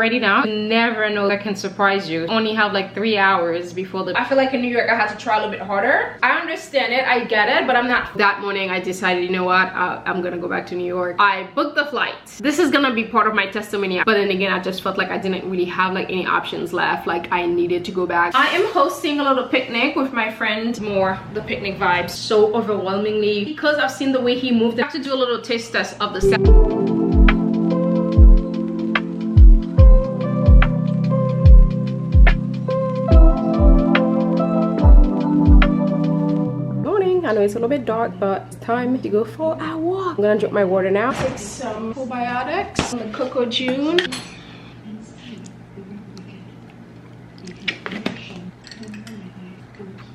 ready now. You never know that can surprise you. Only have like 3 hours before the... I feel like in New York I had to try a little bit harder. I understand it, I get it, but I'm not. That morning I decided, you know what, I'm gonna go back to New York. I booked the flight. This is gonna be part of my testimony, but then again I just felt like I didn't really have like any options left. Like I needed to go back. I am hosting a little picnic with my friend. More the picnic vibes so overwhelmingly because I've seen the way he moved. I have to do a little taste test of the set. I know it's a little bit dark, but it's time to go for a walk. I'm gonna drink my water now. Take some probiotics, some cocoa June.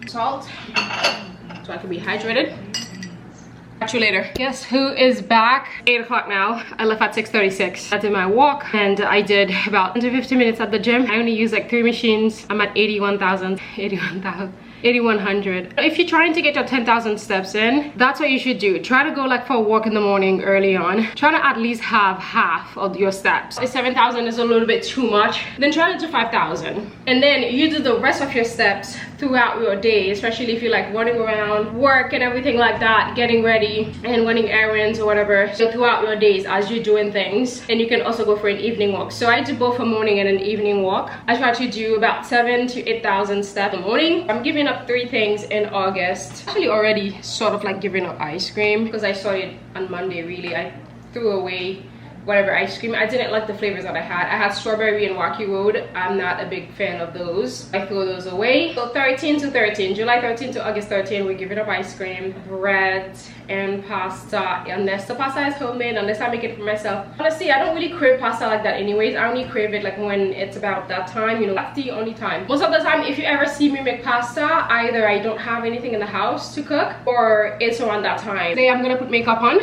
Salt, so I can be hydrated. Catch you later. Guess who is back? 8 o'clock now. I left at 6:36. I did my walk and I did about 10 to 15 minutes at the gym. I only used like 3 machines. I'm at 8100. If you're trying to get your 10,000 steps in, that's what you should do. Try to go like for a walk in the morning early on. Try to at least have half of your steps. If 7,000 is a little bit too much, then try to do 5,000. And then you do the rest of your steps throughout your day, especially if you're like running around work and everything like that, getting ready and running errands or whatever. So throughout your days as you're doing things, and you can also go for an evening walk. So I do both a morning and an evening walk. I try to do about 7,000 to 8,000 steps in the morning. I'm giving up 3 things in August. Actually already sort of like giving up ice cream because I started on Monday. Really, I threw away whatever ice cream. I didn't like the flavors that I had. I had strawberry and Rocky Road. I'm not a big fan of those. I threw those away. So 13 to 13, July 13 to August 13, we're giving up ice cream, bread, and pasta. Unless the pasta is homemade, unless I make it for myself. Honestly, I don't really crave pasta like that anyways. I only crave it like when it's about that time, you know. That's the only time. Most of the time, if you ever see me make pasta, either I don't have anything in the house to cook or it's around that time. Today I'm gonna put makeup on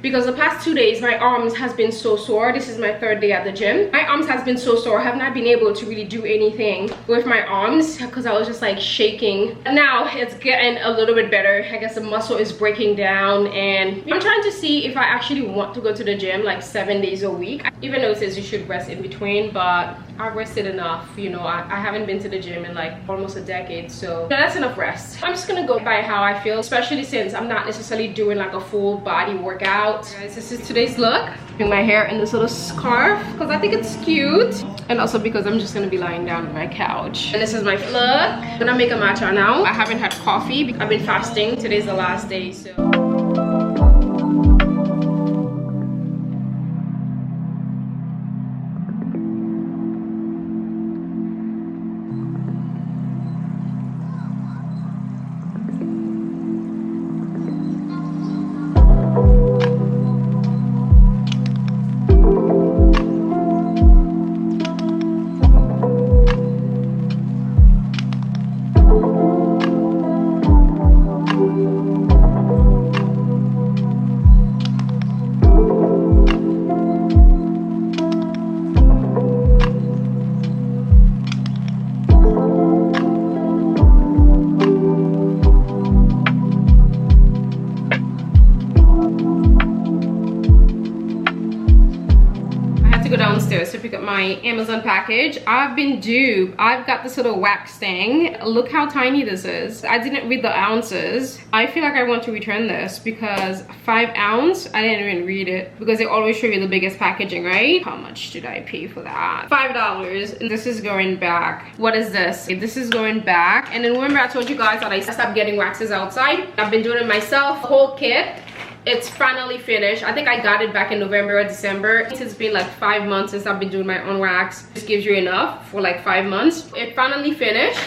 because the past 2 days my arms has been so sore. This is my 3rd day at the gym. My arms has been so sore. I have not been able to really do anything with my arms because I was just like shaking. Now it's getting a little bit better. I guess the muscle is breaking down and I'm trying to see if I actually want to go to the gym like 7 days a week. Even though it says you should rest in between, but I've rested enough. You know, I haven't been to the gym in like almost a decade, so that's enough rest. I'm just gonna go by how I feel, especially since I'm not necessarily doing like a full body workout. Guys, this is today's look. Doing my hair in this little scarf because I think it's cute, and also because I'm just gonna be lying down on my couch. And this is my look. I'm gonna make a matcha now. I haven't had coffee. I've been fasting. Today's the last day, so. To pick up my Amazon package. I've been duped. I've got this little wax thing. Look how tiny this is. I didn't read the ounces. I feel like I want to return this because 5 ounce, I didn't even read it because they always show you the biggest packaging, right? How much did I pay for that? $5. And this is going back. What is this? This is going back. And then remember I told you guys that I stopped getting waxes outside. I've been doing it myself. The whole kit. It's finally finished. I think I got it back in November or December. It's been like 5 months since I've been doing my own wax. This gives you enough for like 5 months. It finally finished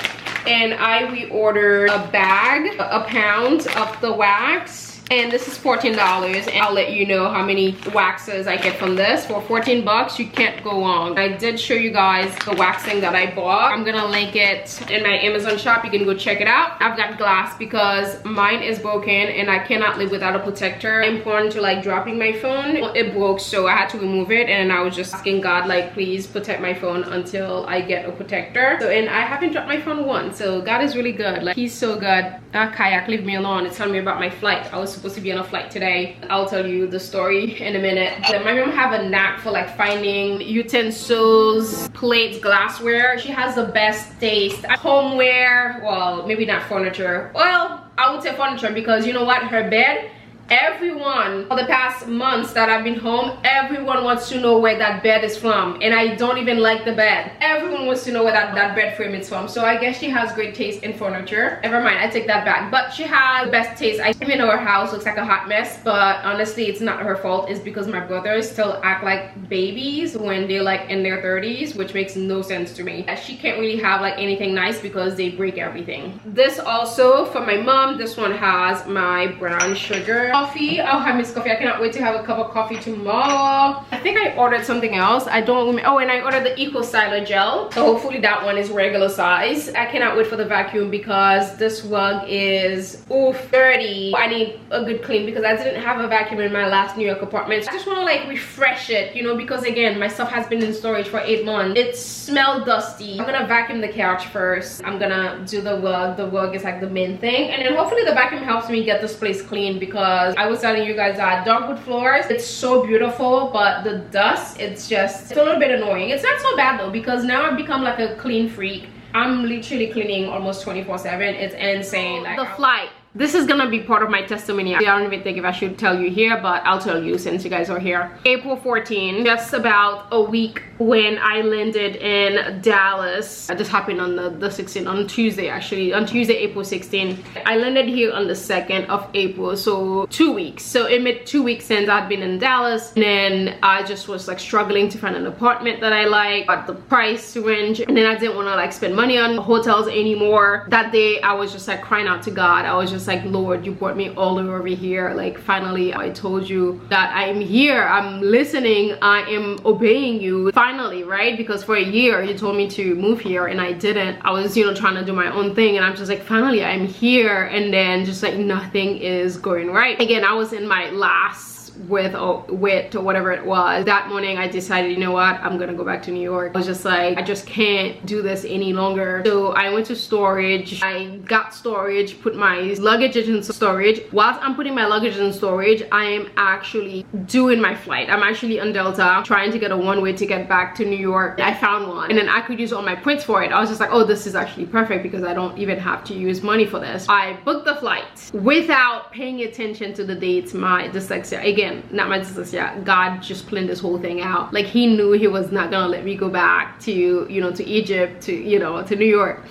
and I reordered a bag, a pound of the wax. And this is $14, and I'll let you know how many waxes I get from this. For 14 bucks, you can't go wrong. I did show you guys the waxing that I bought. I'm gonna link it in my Amazon shop. You can go check it out. I've got glass because mine is broken and I cannot live without a protector. I'm prone to like dropping my phone. It broke, so I had to remove it, and I was just asking God, like, please protect my phone until I get a protector. So, and I haven't dropped my phone once, so God is really good. Like, he's so good. Kayak, leave me alone. It's telling me about my flight. I was supposed to be on a flight today. I'll tell you the story in a minute. But my mom have a knack for like finding utensils, plates, glassware. She has the best taste. Homeware, well, maybe not furniture. Well, I would say furniture, because you know what, her bed, everyone for the past months that I've been home, everyone wants to know where that bed is from, and I don't even like the bed. Everyone wants to know where that bed frame is from. So I guess she has great taste in furniture. Never mind, I take that back, but she has the best taste. I even know her house looks like a hot mess, but honestly it's not her fault. It's because my brothers still act like babies when they're like in their 30s, which makes no sense to me. She can't really have like anything nice because they break everything. This also for my mom, this one has my brown sugar coffee. Oh, I miss coffee. I cannot wait to have a cup of coffee tomorrow. I think I ordered something else. I don't remember. Oh, and I ordered the Eco Styler gel. So hopefully that one is regular size. I cannot wait for the vacuum because this rug is dirty. I need a good clean because I didn't have a vacuum in my last New York apartment. I just want to like refresh it, you know, because again, my stuff has been in storage for 8 months. It smelled dusty. I'm gonna vacuum the couch first. I'm gonna do the rug. The rug is like the main thing, and then hopefully the vacuum helps me get this place clean, because I was telling you guys that dark wood floors, it's so beautiful, but the dust, it's a little bit annoying. It's not so bad though, because now I've become like a clean freak. I'm literally cleaning almost 24/7. It's insane. Like the flight, this is gonna be part of my testimony. I don't even think if I should tell you here, but I'll tell you since you guys are here. April 14, just about a week when I landed in Dallas. This happened on the 16th, on Tuesday actually, on Tuesday, April 16th. I landed here on the 2nd of April, so 2 weeks. So it made 2 weeks since I'd been in Dallas, and then I just was like struggling to find an apartment that I like, but the price range, and then I didn't want to like spend money on hotels anymore. That day I was just like crying out to God. I was just like, Lord, you brought me all the way over here. Like finally I told you that I'm here, I'm listening, I am obeying you finally, right? Because for a year you told me to move here and I didn't. I was, you know, trying to do my own thing, and I'm just like, finally I'm here, and then just like nothing is going right. Again, I was in my last with or whatever it was. That morning I decided, you know what, I'm gonna go back to New York. I was just like, I just can't do this any longer. So I went to storage. I got storage, put my luggage in storage. Whilst I'm putting my luggage in storage, I am actually doing my flight. I'm actually on Delta trying to get a one-way ticket back to New York. I found one, and then I could use all my points for it. I was just like, oh, this is actually perfect because I don't even have to use money for this. I booked the flight without paying attention to the dates. My dyslexia, again, not my dyslexia, God just planned this whole thing out. Like he knew he was not gonna let me go back to, you know, to Egypt, to, you know, to New York.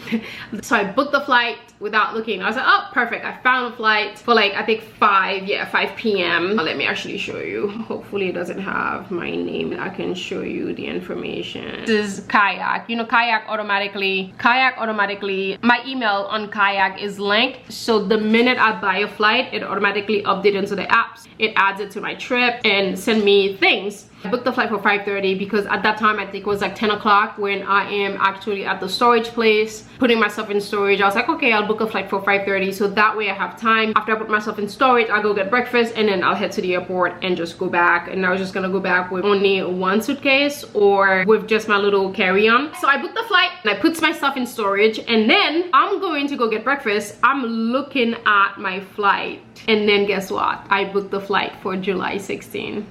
So I booked the flight without looking. I was like, oh, perfect. I found a flight for like, I think 5 p.m. Let me actually show you. Hopefully it doesn't have my name. I can show you the information. This is Kayak. You know, Kayak automatically, my email on Kayak is linked. So the minute I buy a flight, it automatically updates into the apps. It adds it to my trip and send me things. I booked the flight for 5:30 because at that time I think it was like 10 o'clock when I am actually at the storage place putting myself in storage. I was like, okay, I'll book a flight for 5:30 so that way I have time. After I put myself in storage, I'll go get breakfast and then I'll head to the airport and just go back. And I was just gonna go back with only one suitcase or with just my little carry-on. So I booked the flight and I put my stuff in storage, and then I'm going to go get breakfast. I'm looking at my flight, and then guess what? I booked the flight for July 16.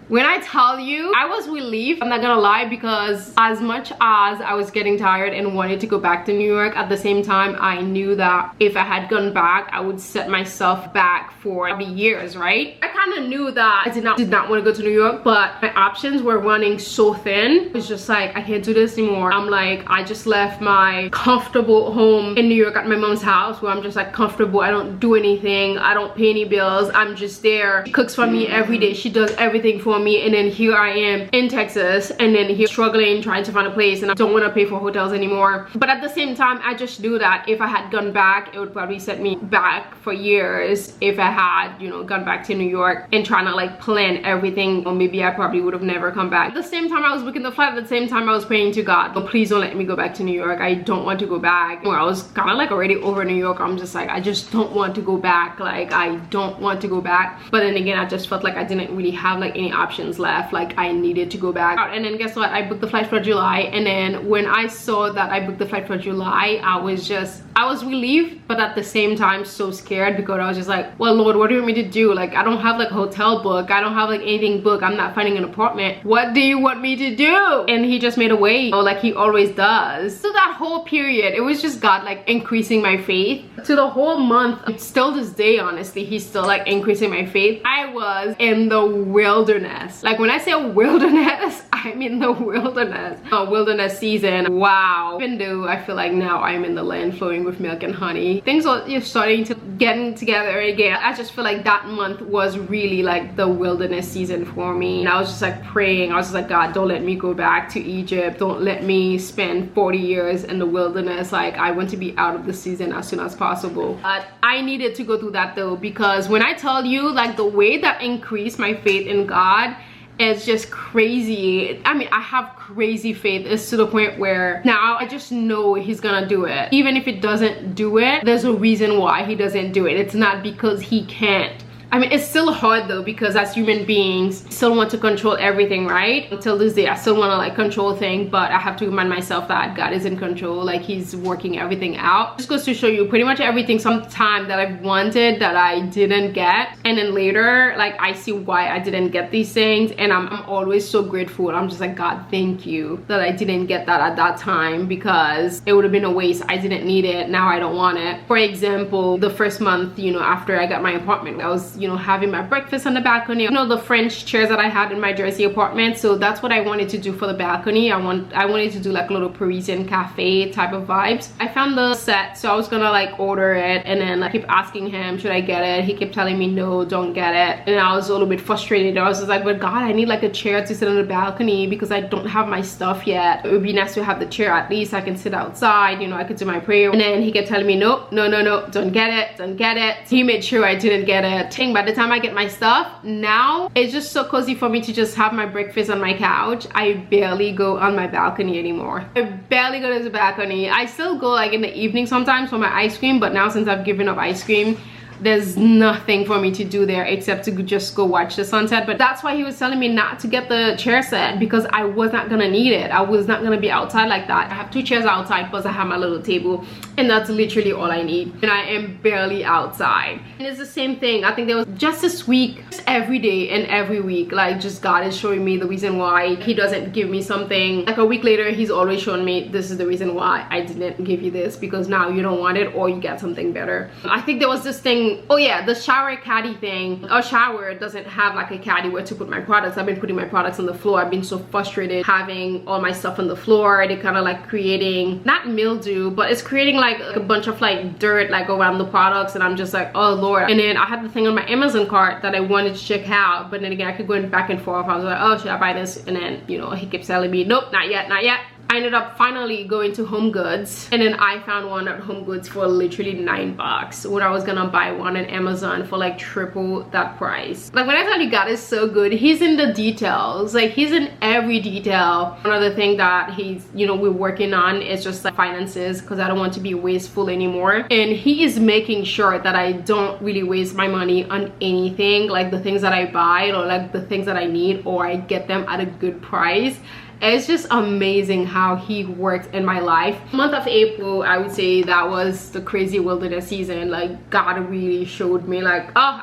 When I tell you, I was relieved, I'm not gonna lie, because as much as I was getting tired and wanted to go back to New York, at the same time I knew that if I had gone back, I would set myself back for the years, right? I kind of knew that I did not want to go to New York, but my options were running so thin. It's just like, I can't do this anymore. I'm like, I just left my comfortable home in New York at my mom's house where I'm just like comfortable. I don't do anything, I don't pay any bills, I'm just there. She cooks for me every day, she does everything for me, and then here I am in Texas, and then here struggling trying to find a place, and I don't want to pay for hotels anymore. But at the same time, I just knew that if I had gone back, it would probably set me back for years. If I had, you know, gone back to New York and trying to like plan everything, or maybe I probably would have never come back. At the same time I was booking the flight, at the same time I was praying to God, but please don't let me go back to New York. I don't want to go back. Where I was kind of like already over New York, I'm just like, I just don't want to go back. Like, I don't want to go back. But then again, I just felt like I didn't really have like any options left. Like, I needed to go back. And then guess what? I booked the flight for July, and then when I saw that I booked the flight for July, I was just I was relieved, but at the same time so scared, because I was just like, well, Lord, what do you want me to do? Like, I don't have like a hotel book, I don't have like anything booked, I'm not finding an apartment. What do you want me to do? And he just made a way, like he always does. So that whole period, it was just God like increasing my faith. To the whole month, still this day, honestly, he's still like increasing my faith. I was in the wilderness. Like when I say wilderness, I'm in the wilderness. A wilderness season. Wow. Even though I feel like now I'm in the land flowing with milk and honey, things are starting to getting together again. I just feel like that month was really like the wilderness season for me. And I was just like praying. I was just like, God, don't let me go back to Egypt. Don't let me spend 40 years in the wilderness. Like, I want to be out of the season as soon as possible. But I needed to go through that though, because when I tell you like the way that increased my faith in God, it's just crazy. I mean, I have crazy faith. It's to the point where now I just know he's gonna do it. Even if it doesn't do it, there's a reason why he doesn't do it. It's not because he can't. I mean, it's still hard though, because as human beings, still want to control everything, right? Until this day, I still want to like control things, but I have to remind myself that God is in control. Like, he's working everything out. Just goes to show you pretty much everything sometime that I've wanted that I didn't get, and then later, like, I see why I didn't get these things, and I'm always so grateful. I'm just like, God, thank you that I didn't get that at that time, because it would have been a waste. I didn't need it. Now I don't want it. For example, the first month, you know, after I got my apartment, I was, you know, having my breakfast on the balcony. You know, the French chairs that I had in my Jersey apartment. So that's what I wanted to do for the balcony. I wanted to do like a little Parisian cafe type of vibes. I found the set, so I was gonna like order it, and then I keep asking him, should I get it? He kept telling me, no, don't get it. And I was a little bit frustrated. I was just like, but God, I need like a chair to sit on the balcony because I don't have my stuff yet. It would be nice to have the chair, at least I can sit outside, you know, I could do my prayer. And then he kept telling me, no, don't get it, don't get it. He made sure I didn't get it. By the time I get my stuff, now it's just so cozy for me to just have my breakfast on my couch. I barely go on my balcony anymore. I barely go to the balcony. I still go like in the evening sometimes for my ice cream, but now since I've given up ice cream, there's nothing for me to do there except to just go watch the sunset. But that's why he was telling me not to get the chair set, because I was not gonna need it. I was not gonna be outside like that. I have 2 chairs outside, plus I have my little table, and that's literally all I need, and I am barely outside. And it's the same thing. I think there was just this week, just every day and every week, like, just God is showing me the reason why he doesn't give me something. Like a week later, he's always showing me, this is the reason why I didn't give you this, because now you don't want it, or you get something better. I think there was this thing, oh yeah, the shower caddy thing. Our shower doesn't have like a caddy where to put my products. I've been putting my products on the floor. I've been so frustrated having all my stuff on the floor. They kind of like creating, not mildew, but it's creating like a bunch of like dirt like around the products, and I'm just like, oh Lord. And then I had the thing on my Amazon cart that I wanted to check out, but then again, I could go back and forth. I was like, oh, should I buy this? And then, you know, he kept telling me, nope, not yet, not yet. I ended up finally going to Home Goods, and then I found one at Home Goods for literally $9 when I was gonna buy one on Amazon for like triple that price. Like, when I tell you God is so good, he's in the details. Like, he's in every detail. Another thing that he's, you know, we're working on is just like finances, because I don't want to be wasteful anymore, and he is making sure that I don't really waste my money on anything, like the things that I buy, or like the things that I need, or I get them at a good price. It's just amazing how he works in my life. Month of April, I would say that was the crazy wilderness season. Like, God really showed me, like, oh,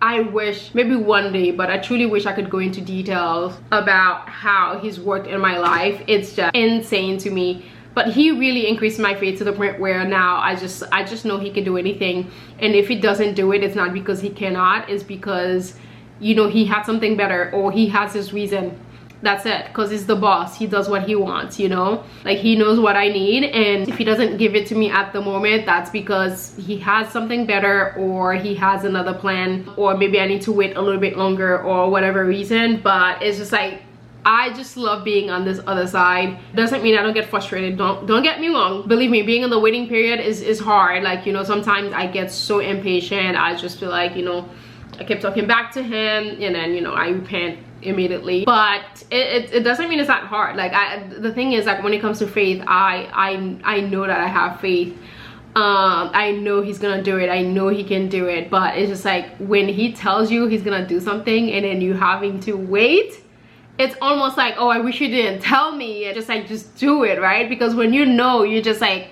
I wish maybe one day, but I truly wish I could go into details about how he's worked in my life. It's just insane to me. But he really increased my faith to the point where now I just know he can do anything. And if he doesn't do it, it's not because he cannot, it's because, you know, he had something better, or he has his reason. That's it, because he's the boss. He does what he wants, you know, like, he knows what I need, and if he doesn't give it to me at the moment, that's because he has something better, or he has another plan, or maybe I need to wait a little bit longer, or whatever reason. But it's just like, I just love being on this other side. Doesn't mean I don't get frustrated. Don't get me wrong. Believe me, being in the waiting period is hard. Like, you know, sometimes I get so impatient. I just feel like, you know, I kept talking back to him, and then, you know, I repent immediately. But it doesn't mean it's not hard. Like, the thing is, like, when it comes to faith, I know that I have faith. I know he's gonna do it. I know he can do it. But it's just like, when he tells you he's gonna do something, and then you having to wait, it's almost like, oh, I wish you didn't tell me. It's just like, just do it, right? Because when you know, you're just like,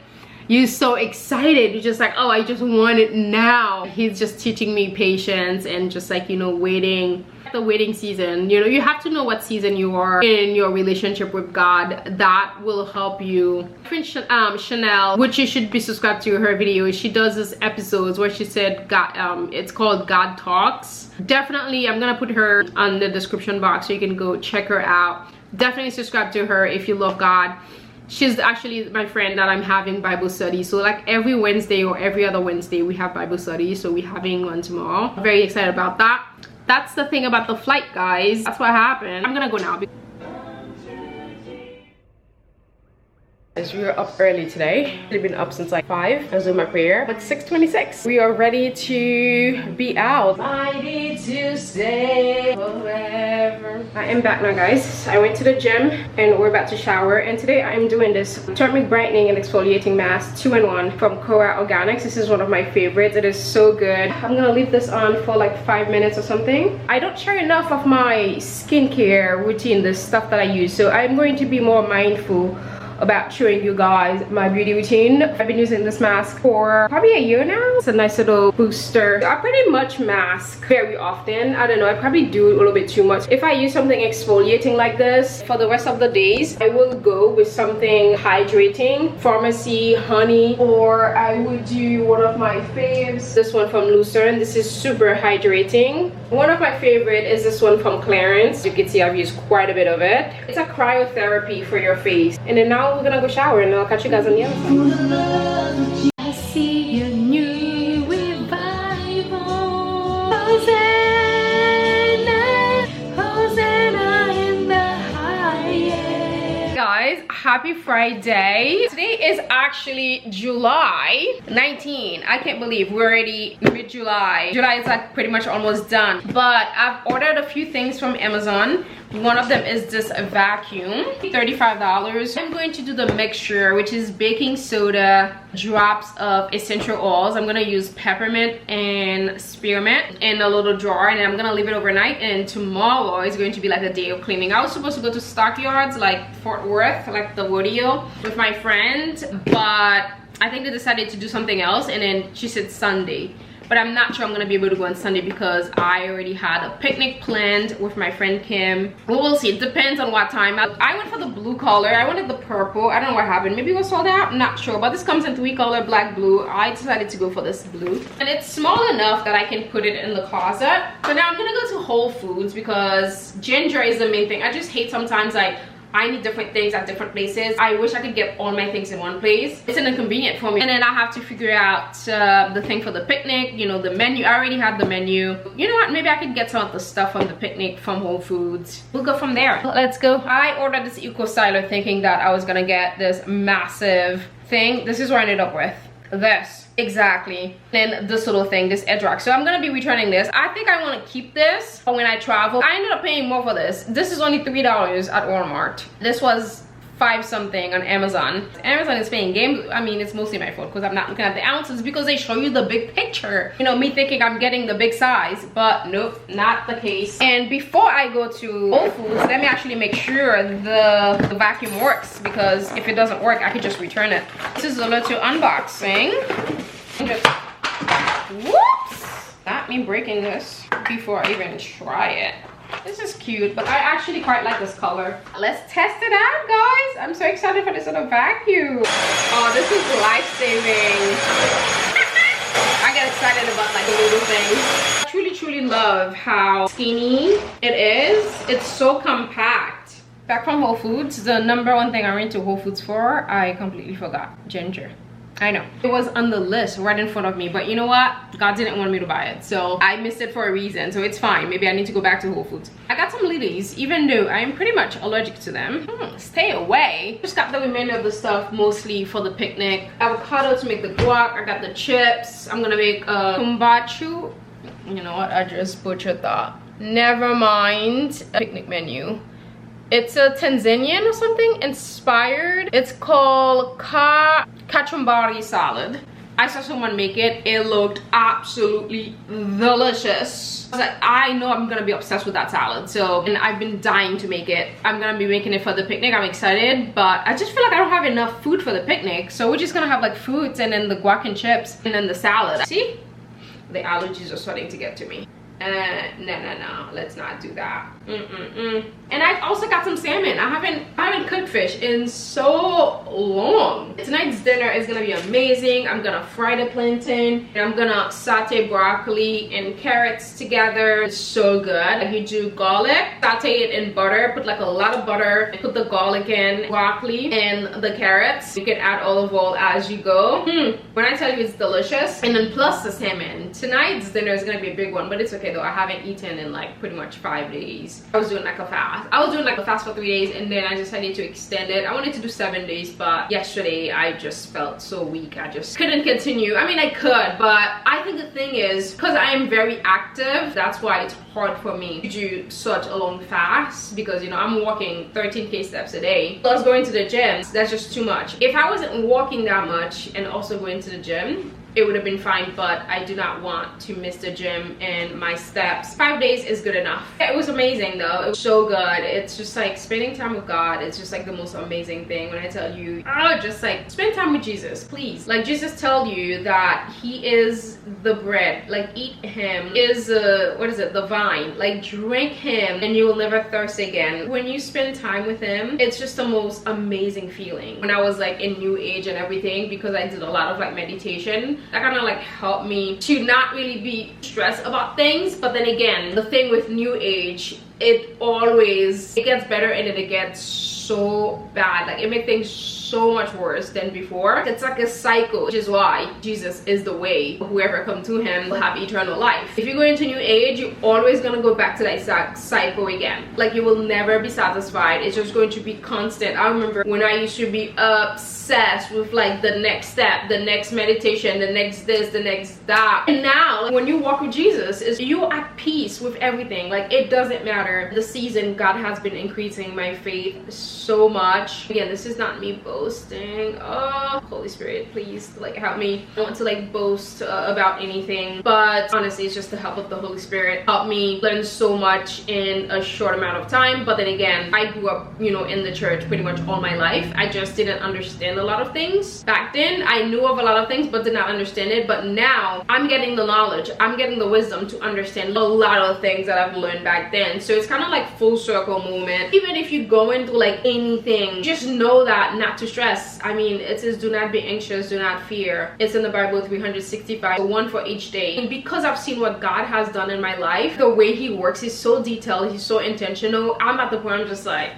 you're so excited. You're just like, oh, I just want it now. He's just teaching me patience and just like, you know, waiting. The waiting season, you know, you have to know what season you are in your relationship with God. That will help you. Chanel, which you should be subscribed to her videos, she does this episodes where she said God, it's called God Talks. Definitely, I'm gonna put her on the description box so you can go check her out. Definitely subscribe to her if you love God. She's actually my friend that I'm having Bible study. So like every Wednesday or every other Wednesday we have Bible study. So we're having one tomorrow. I'm very excited about that. That's the thing about the flight, guys. That's what happened. I'm gonna go now. We are up early today. We've been up since like 5. I was doing my prayer. It's 6:26. We are ready to be out. Ready to stay forever. I am back now, guys. I went to the gym and we're about to shower. And today I am doing this turmeric brightening and exfoliating mask 2-in-1 from Koa Organics. This is one of my favorites. It is so good. I'm gonna leave this on for like 5 minutes or something. I don't share enough of my skincare routine, the stuff that I use. So I'm going to be more mindful about showing you guys my beauty routine. I've been using this mask for probably a year now. It's a nice little booster. I pretty much mask very often. I don't know, I probably do a little bit too much. If I use something exfoliating like this for the rest of the days, I will go with something hydrating, pharmacy, honey, or I would do one of my faves, this one from Lucerne. This is super hydrating. One of my favorite is this one from Clarence. You can see I've used quite a bit of it. It's a cryotherapy for your face. And then now we're gonna go shower and I'll catch you guys on the other side. I see your new revival. Hosanna, Hosanna in the highest. Guys, happy Friday. Today is actually July 19. I can't believe we're already mid-July. July is like pretty much almost done. But I've ordered a few things from Amazon. One of them is this vacuum, $35. I'm going to do the mixture, which is baking soda, drops of essential oils. I'm gonna use peppermint and spearmint in a little jar, and I'm gonna leave it overnight. And tomorrow is going to be like a day of cleaning. I was supposed to go to Stockyards, like Fort Worth, like the rodeo, with my friend, but I think they decided to do something else, and then she said Sunday. But I'm not sure I'm gonna be able to go on Sunday because I already had a picnic planned with my friend Kim. Well, we'll see. It depends on what time. I went for the blue color. I wanted the purple. I don't know what happened. Maybe it was sold out. I'm not sure. But this comes in 3 color, black, blue. I decided to go for this blue. And it's small enough that I can put it in the closet. So now I'm gonna go to Whole Foods because ginger is the main thing. I just hate sometimes like I need different things at different places. I wish I could get all my things in one place. It's an inconvenient for me. And then I have to figure out the thing for the picnic, you know, the menu. I already had the menu. You know what? Maybe I could get some of the stuff from the picnic from Whole Foods. We'll go from there. Let's go. I ordered this Eco Styler thinking that I was gonna get this massive thing. This is what I ended up with. This. Exactly. Then this little thing, this edge rock. So I'm gonna be returning this. I think I want to keep this for when I travel. I ended up paying more for this. This is only $3 at Walmart. This was 5 something on Amazon. Amazon is paying games. I mean, it's mostly my fault because I'm not looking at the ounces because they show you the big picture. You know, me thinking I'm getting the big size, but nope, not the case. And before I go to Whole Foods, let me actually make sure the vacuum works, because if it doesn't work, I could just return it. This is a little unboxing. Just, whoops! Not me breaking this before I even try it. This is cute, but I actually quite like this color. Let's test it out, guys. I'm so excited for this little vacuum. Oh, this is life-saving. I get excited about like the little things. I truly love how skinny it is. It's so compact. Back from Whole Foods, the #1 thing I went to Whole Foods for, I completely forgot. Ginger. I know it was on the list right in front of me, but you know what, God didn't want me to buy it, so I missed it for a reason, so it's fine. Maybe I need to go back to Whole Foods. I got some lilies, even though I'm pretty much allergic to them. Stay away. Just got the remainder of the stuff, mostly for the picnic. Avocado to make the guac. I got the chips. I'm gonna make a kombucha. You know what, I just butchered that. Never mind. Picnic menu. It's a Tanzanian or something inspired. It's called kachumbari salad. I saw someone make it. It looked absolutely delicious. I was like, I know I'm gonna be obsessed with that salad. So, and I've been dying to make it. I'm gonna be making it for the picnic. I'm excited, but I just feel like I don't have enough food for the picnic. So we're just gonna have like fruits and then the guac and chips and then the salad. See? The allergies are starting to get to me. No, let's not do that. And I've also got some salmon. I haven't cooked fish in so long. Tonight's dinner is gonna be amazing. I'm gonna fry the plantain and I'm gonna saute broccoli and carrots together. It's so good. You do garlic, saute it in butter, put like a lot of butter, and put the garlic in, broccoli and the carrots. You can add olive oil as you go. When I tell you it's delicious, and then plus the salmon. Tonight's dinner is gonna be a big one, but it's okay though. I haven't eaten in like pretty much 5 days. I was doing like a fast. I was doing like a fast for 3 days and then I decided to extend it. I wanted to do 7 days, but yesterday I just felt so weak. I just couldn't continue. I mean, I could, but I think the thing is, because I am very active, that's why it's hard for me to do such a long fast, because you know, I'm walking 13k steps a day plus going to the gym. That's just too much. If I wasn't walking that much and also going to the gym, it would have been fine, but I do not want to miss the gym and my steps. 5 days is good enough. It was amazing though. It was so good. It's just like spending time with God. It's just like the most amazing thing. When I tell you, just like spend time with Jesus, please. Like Jesus tell you that he is the bread. Like eat him. Is what is it? The vine. Like drink him and you will never thirst again. When you spend time with him, it's just the most amazing feeling. When I was like in New Age and everything, because I did a lot of like meditation, that kind of like helped me to not really be stressed about things. But then again, the thing with New Age, it gets better and then it gets so bad. Like it makes things so much worse than before. It's like a cycle, which is why Jesus is the way. Whoever come to him will have eternal life. If you go into New Age, you're always gonna go back to that exact cycle again. Like you will never be satisfied. It's just going to be constant. I remember when I used to be obsessed with like the next step, the next meditation, the next this, the next that. And now when you walk with Jesus, is you're at peace with everything. Like it doesn't matter the season. God has been increasing my faith so much. Again, this is not me boasting. Oh, Holy Spirit, please like help me. I don't want to like boast about anything, but honestly it's just the help of the Holy Spirit. Helped me learn so much in a short amount of time. But then again, I grew up, you know, in the church pretty much all my life. I just didn't understand a lot of things. Back then I knew of a lot of things but did not understand it, but now I'm getting the knowledge, I'm getting the wisdom to understand a lot of things that I've learned back then. So it's kind of like full circle moment. Even if you go into like anything, just know that not to stress. I mean, it says do not be anxious, do not fear. It's in the Bible 365, one for each day. And because I've seen what God has done in my life, the way he works is so detailed, he's so intentional. I'm at the point I'm just like,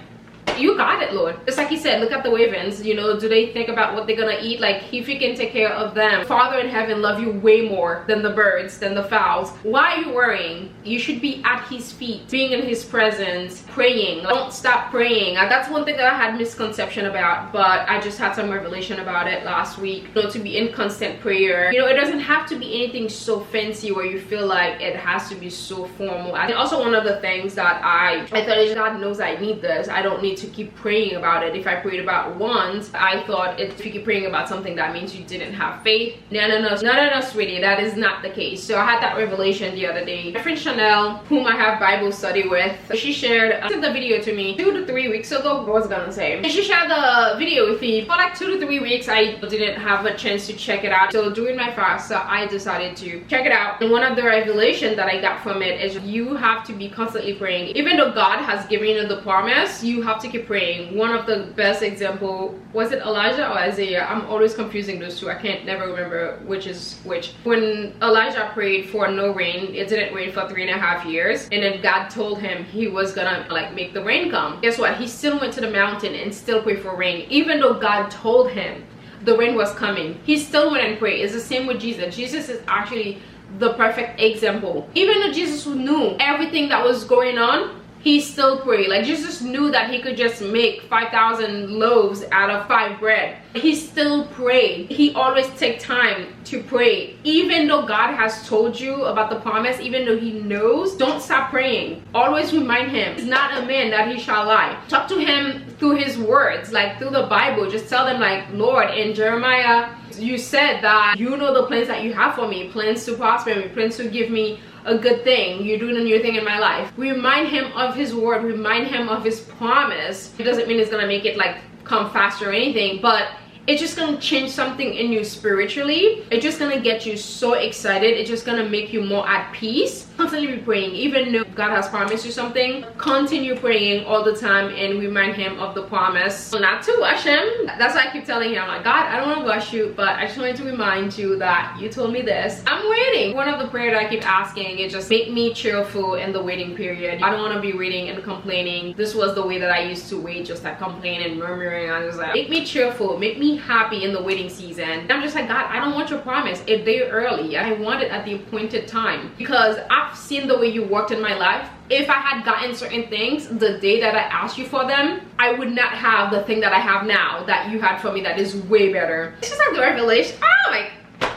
you got it, Lord. Just like he said, look at the ravens, you know, do they think about what they're gonna eat? Like if you can take care of them, Father in heaven love you way more than the birds, than the fowls. Why are you worrying? You should be at his feet, being in his presence, praying. Don't stop praying. That's one thing that I had misconception about, but I just had some revelation about it last week. You know, to be in constant prayer, you know, it doesn't have to be anything so fancy where you feel like it has to be so formal. And also one of the things that I thought is God knows I need this. I don't need to keep praying about it. If I prayed about once, I thought if you keep praying about something, that means you didn't have faith. No, sweetie, that is not the case. So I had that revelation the other day. My friend Chanel, whom I have Bible study with, she shared the video to me 2 to 3 weeks ago. I was gonna say, and she shared the video with me for like 2 to 3 weeks. I didn't have a chance to check it out. So during my fast, I decided to check it out. And one of the revelations that I got from it is you have to be constantly praying. Even though God has given you the promise, you have to keep praying. One of the best example, was it Elijah or Isaiah? I'm always confusing those two. I can't never remember which is which. When Elijah prayed for no rain, it didn't rain for 3.5 years, and then God told him he was gonna like make the rain come. Guess what? He still went to the mountain and still prayed for rain. Even though God told him the rain was coming, he still went and prayed. It's the same with Jesus. Jesus is actually the perfect example. Even though Jesus knew everything that was going on, he still prayed. Like Jesus knew that he could just make 5,000 loaves out of 5 bread. He still prayed. He always take time to pray. Even though God has told you about the promise, even though he knows, don't stop praying. Always remind him. He's not a man that he shall lie. Talk to him through his words, like through the Bible. Just tell them like, Lord, in Jeremiah, you said that you know the plans that you have for me, plans to prosper me, plans to give me a good thing. You're doing a new thing in my life. Remind him of his word, remind him of his promise. It doesn't mean it's gonna make it like come faster or anything, but it's just gonna change something in you spiritually. It's just gonna get you so excited. It's just gonna make you more at peace. Constantly be praying. Even though God has promised you something, continue praying all the time and remind him of the promise. Not to rush him. That's why I keep telling him, like, God, I don't want to rush you, but I just wanted to remind you that you told me this. I'm waiting. One of the prayers that I keep asking is just make me cheerful in the waiting period. I don't want to be waiting and complaining. This was the way that I used to wait, just like complaining and murmuring. I was like, make me cheerful, make me happy in the waiting season. And I'm just like, God, I don't want your promise a day early. I want it at the appointed time, because I've seen the way you worked in my life. If I had gotten certain things the day that I asked you for them, I would not have the thing that I have now that you had for me that is way better. It's just like the revelation. Oh my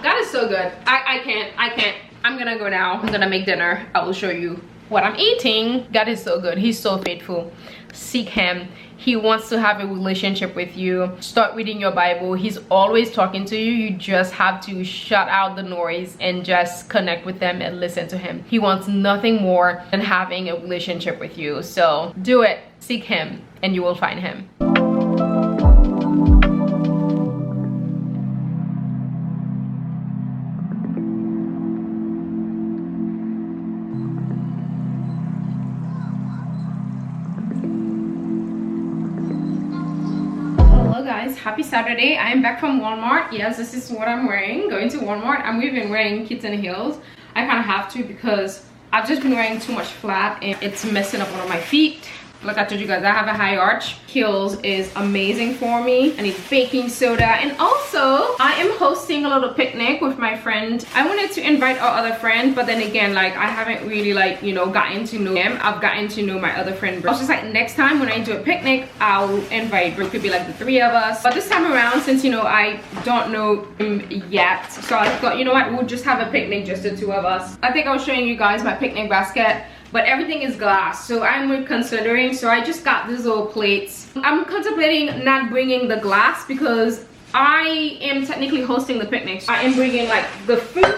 God, is so good. I can't. I'm gonna go now. I'm gonna make dinner. I will show you what I'm eating. God is so good. He's so faithful. Seek him. He wants to have a relationship with you. Start reading your Bible. He's always talking to you. You just have to shut out the noise and just connect with him and listen to him. He wants nothing more than having a relationship with you. So do it. Seek him and you will find him. Happy Saturday. I am back from Walmart. Yes, this is what I'm wearing. Going to Walmart. I'm even wearing kitten heels. I kind of have to because I've just been wearing too much flat and it's messing up one of my feet. Like I told you guys, I have a high arch. Heels is amazing for me. I need baking soda. And also, I am hosting a little picnic with my friend. I wanted to invite our other friend, but then again, like I haven't really like, you know, gotten to know them. I've gotten to know my other friend. I was just like, next time when I do a picnic, I'll invite, it could be like the 3 of us. But this time around, since, you know, I don't know him yet, so I thought, you know what, we'll just have a picnic, just the 2 of us. I think I was showing you guys my picnic basket, but everything is glass, so I'm considering. So I just got these little plates. I'm contemplating not bringing the glass because I am technically hosting the picnic. So I am bringing like the food,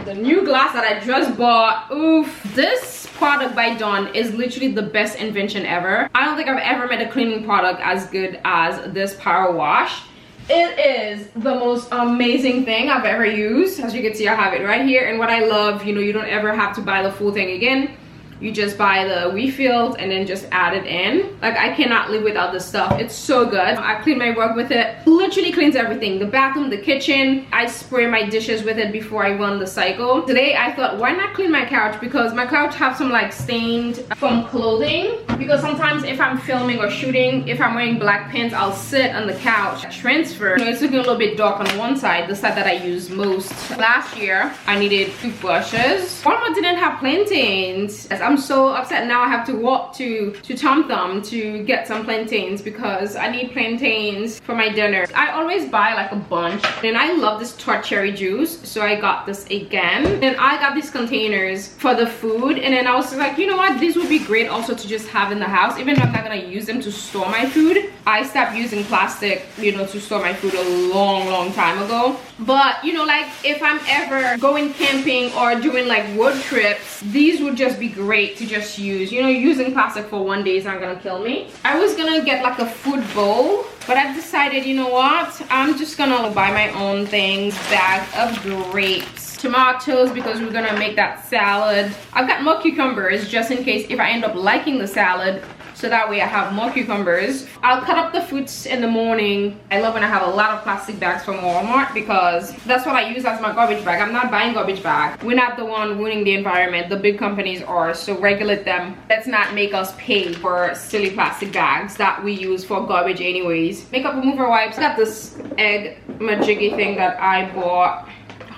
the new glass that I just bought. Oof, this product by Dawn is literally the best invention ever. I don't think I've ever made a cleaning product as good as this power wash. It is the most amazing thing I've ever used. As you can see, I have it right here. And what I love, you know, you don't ever have to buy the full thing again. You just buy the refills and then just add it in. Like, I cannot live without this stuff. It's so good. I clean my rug with it. Literally cleans everything. The bathroom, the kitchen. I spray my dishes with it before I run the cycle. Today I thought, why not clean my couch? Because my couch have some like stained from clothing. Because sometimes if I'm filming or shooting, if I'm wearing black pants, I'll sit on the couch, transfer. You know, it's looking a little bit dark on one side, the side that I use most. Last year, I needed toothbrushes. Walmart didn't have plantains. I'm so upset now. I have to walk to Tom Thumb to get some plantains because I need plantains for my dinner. I always buy like a bunch, and I love this tart cherry juice, so I got this again. And I got these containers for the food, and then I was like, you know what, these would be great also to just have in the house. Even though I'm not gonna use them to store my food, I stopped using plastic, you know, to store my food a long time ago. But you know, like if I'm ever going camping or doing like road trips, these would just be great to just use. You know, using plastic for one day is not gonna kill me. I was gonna get like a food bowl, but I've decided, you know what, I'm just gonna buy my own things. Bag of grapes, tomatoes, because we're gonna make that salad. I've got more cucumbers just in case if I end up liking the salad, so that way I have more cucumbers. I'll cut up the fruits in the morning. I love when I have a lot of plastic bags from Walmart because that's what I use as my garbage bag. I'm not buying garbage bag. We're not the one ruining the environment. The big companies are, so regulate them. Let's not make us pay for silly plastic bags that we use for garbage anyways. Makeup remover wipes. I got this egg Mejuri thing that I bought.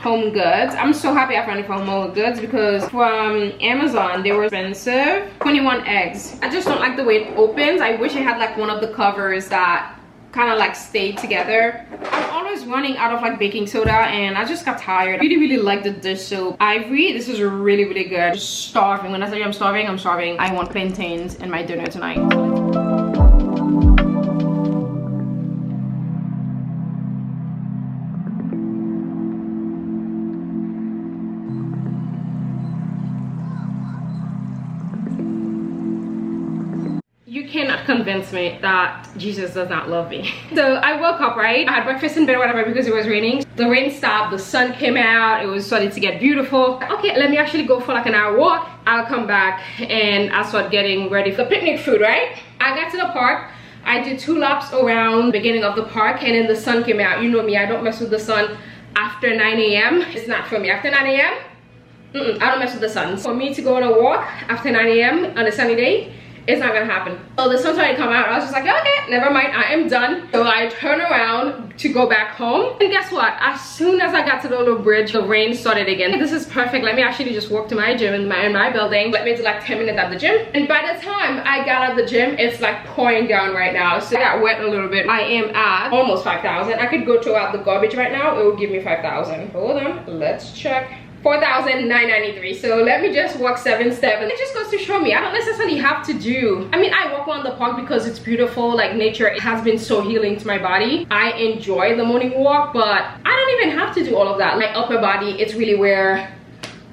Home Goods. I'm so happy I finally found Home Goods because from Amazon they were expensive. 21 eggs. I just don't like the way it opens. I wish it had like one of the covers that kind of like stayed together. I'm always running out of like baking soda and I just got tired. I really like the dish soap. Ivory, this is really good. I'm just starving. When I tell you I'm starving, I'm starving. I want plantains in my dinner tonight. You cannot convince me that Jesus does not love me. So I woke up, right? I had breakfast in bed, whatever, because it was raining. The rain stopped, the sun came out, it was starting to get beautiful. Okay, let me actually go for like an hour walk. I'll come back and I'll start getting ready for picnic food, right? I got to the park. I did 2 laps around the beginning of the park and then the sun came out. You know me, I don't mess with the sun after 9 a.m. It's not for me. After 9 a.m., I don't mess with the sun. For me to go on a walk after 9 a.m. on a sunny day, it's not gonna happen. So the sun started to come out. I was just like, okay, never mind, I am done. So I turned around to go back home. And guess what? As soon as I got to the little bridge, the rain started again. This is perfect. Let me actually just walk to my gym in my building. Let me do like 10 minutes at the gym. And by the time I got out of the gym, it's like pouring down right now. So I got wet a little bit. I am at almost 5,000. I could go throw out the garbage right now. It would give me 5,000. Hold on, let's check. 4,993. So let me just walk 7 steps. It just goes to show me I don't necessarily have to do, I mean, I walk around the park because it's beautiful, like nature has been so healing to my body. I enjoy the morning walk, but I don't even have to do all of that. My upper body, it's really where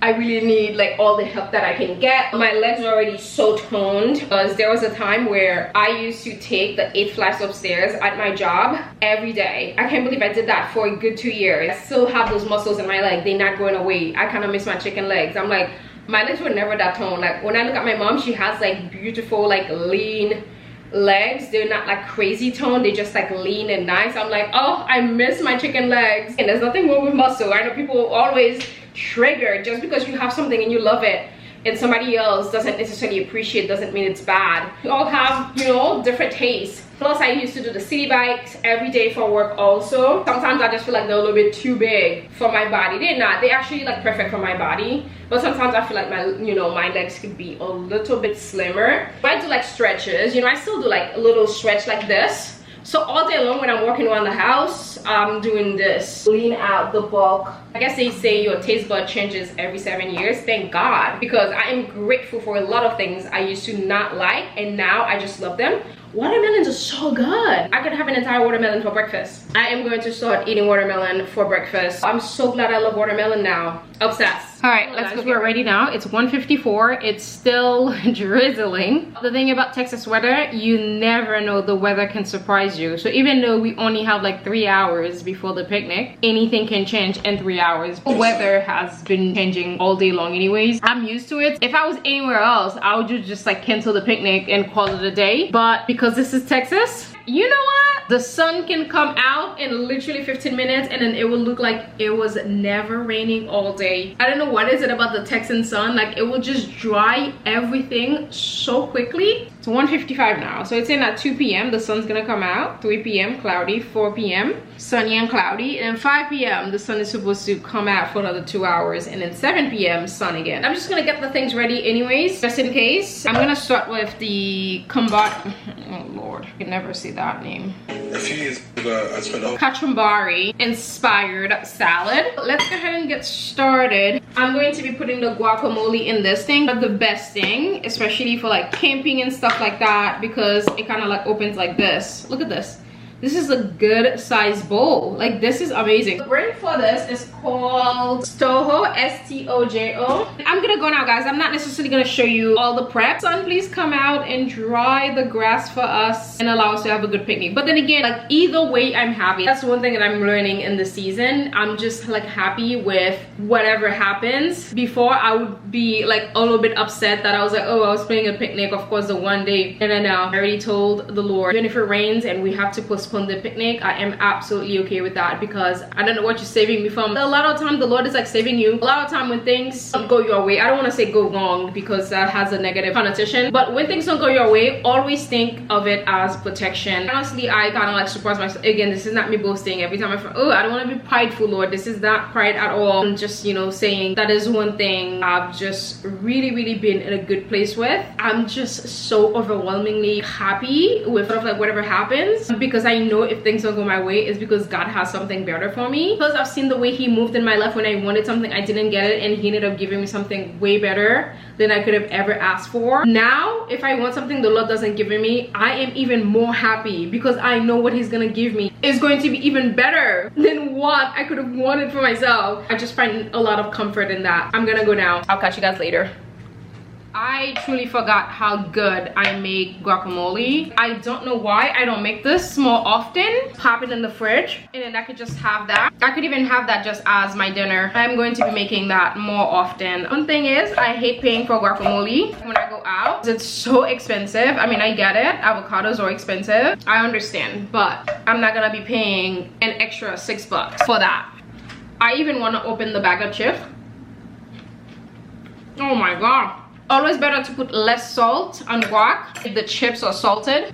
I really need like all the help that I can get. My legs are already so toned because there was a time where I used to take the 8 flights upstairs at my job every day. I can't believe I did that for a good 2 years. I still have those muscles in my leg. They're not going away. I kind of miss my chicken legs. I'm like, my legs were never that toned. Like when I look at my mom, she has like beautiful, like lean legs. They're not like crazy toned, they just like lean and nice. I'm like, oh, I miss my chicken legs. And there's nothing wrong with muscle. I know people always trigger just because you have something and you love it and somebody else doesn't necessarily appreciate, doesn't mean it's bad. We all have, you know, different tastes. Plus I used to do the city bikes every day for work also. Sometimes I just feel like they're a little bit too big for my body. They're not, they're actually like perfect for my body, but sometimes I feel like my, you know, my legs could be a little bit slimmer. But I do like stretches, you know, I still do like a little stretch like this. So all day long when I'm walking around the house, I'm doing this. Lean out the bulk. I guess they say your taste bud changes every 7 years. Thank God, because I am grateful for a lot of things I used to not like and now I just love them. Watermelons are so good. I could have an entire watermelon for breakfast. I am going to start eating watermelon for breakfast. I'm so glad I love watermelon now. Obsessed. All right, let's go. We're ready now. It's 1:54. It's still drizzling. The thing about Texas weather, you never know, the weather can surprise you. So even though we only have like 3 hours before the picnic, anything can change in 3 hours. The weather has been changing all day long anyways. I'm used to it. If I was anywhere else, I would just like cancel the picnic and call it a day. But because this is Texas, you know what? The sun can come out in literally 15 minutes and then it will look like it was never raining all day. I don't know what is it about the Texan sun, like it will just dry everything so quickly. It's 1:55 now, so it's in at 2 p.m. the sun's gonna come out. 3 p.m. cloudy, 4 p.m. sunny and cloudy, and 5 p.m. the sun is supposed to come out for another 2 hours, and then 7 p.m. sun again. I'm just gonna get the things ready anyways, just in case. I'm gonna start with the oh lord, I can never see that name. A few years ago, I spent a kachumbari inspired salad. Let's go ahead and get started. I'm going to be putting the guacamole in this thing, but the best thing, especially for like camping and stuff like that, because it kind of like opens like this. Look at this. This is a good size bowl. Like this is amazing. The brand for this is called Xoxo, S-T-O-J-O. I'm gonna go now, guys. I'm not necessarily gonna show you all the prep. Sun, please come out and dry the grass for us and allow us to have a good picnic. But then again, like either way, I'm happy. That's one thing that I'm learning in the season. I'm just like happy with whatever happens. Before I would be like a little bit upset that I was like, oh, I was planning a picnic, of course, the one day. And then now I already told the Lord, even if it rains and we have to postpone postpone the picnic, I am absolutely okay with that, because I don't know what you're saving me from. A lot of time the Lord is like saving you. A lot of time when things don't go your way, I don't want to say go wrong because that has a negative connotation, but when things don't go your way, always think of it as protection. Honestly, I kind of like surprise myself. Again, this is not me boasting. Every time I feel, oh, I don't want to be prideful, Lord. This is not pride at all. I'm just, you know, saying that is one thing I've just really been in a good place with. I'm just so overwhelmingly happy with sort of like whatever happens, because I know if things don't go my way, it's because God has something better for me. Because I've seen the way he moved in my life when I wanted something, I didn't get it, and he ended up giving me something way better than I could have ever asked for. Now, if I want something the Lord doesn't give me, I am even more happy because I know what he's gonna give me is going to be even better than what I could have wanted for myself. I just find a lot of comfort in that. I'm gonna go now. I'll catch you guys later. I truly forgot how good I make guacamole. I don't know why I don't make this more often. Pop it in the fridge and then I could just have that. I could even have that just as my dinner. I'm going to be making that more often. One thing is, I hate paying for guacamole when I go out. It's so expensive. I mean, I get it. Avocados are expensive. I understand, but I'm not gonna be paying an extra $6 for that. I even want to open the bag of chips. Oh my god. Always better to put less salt on guac if the chips are salted.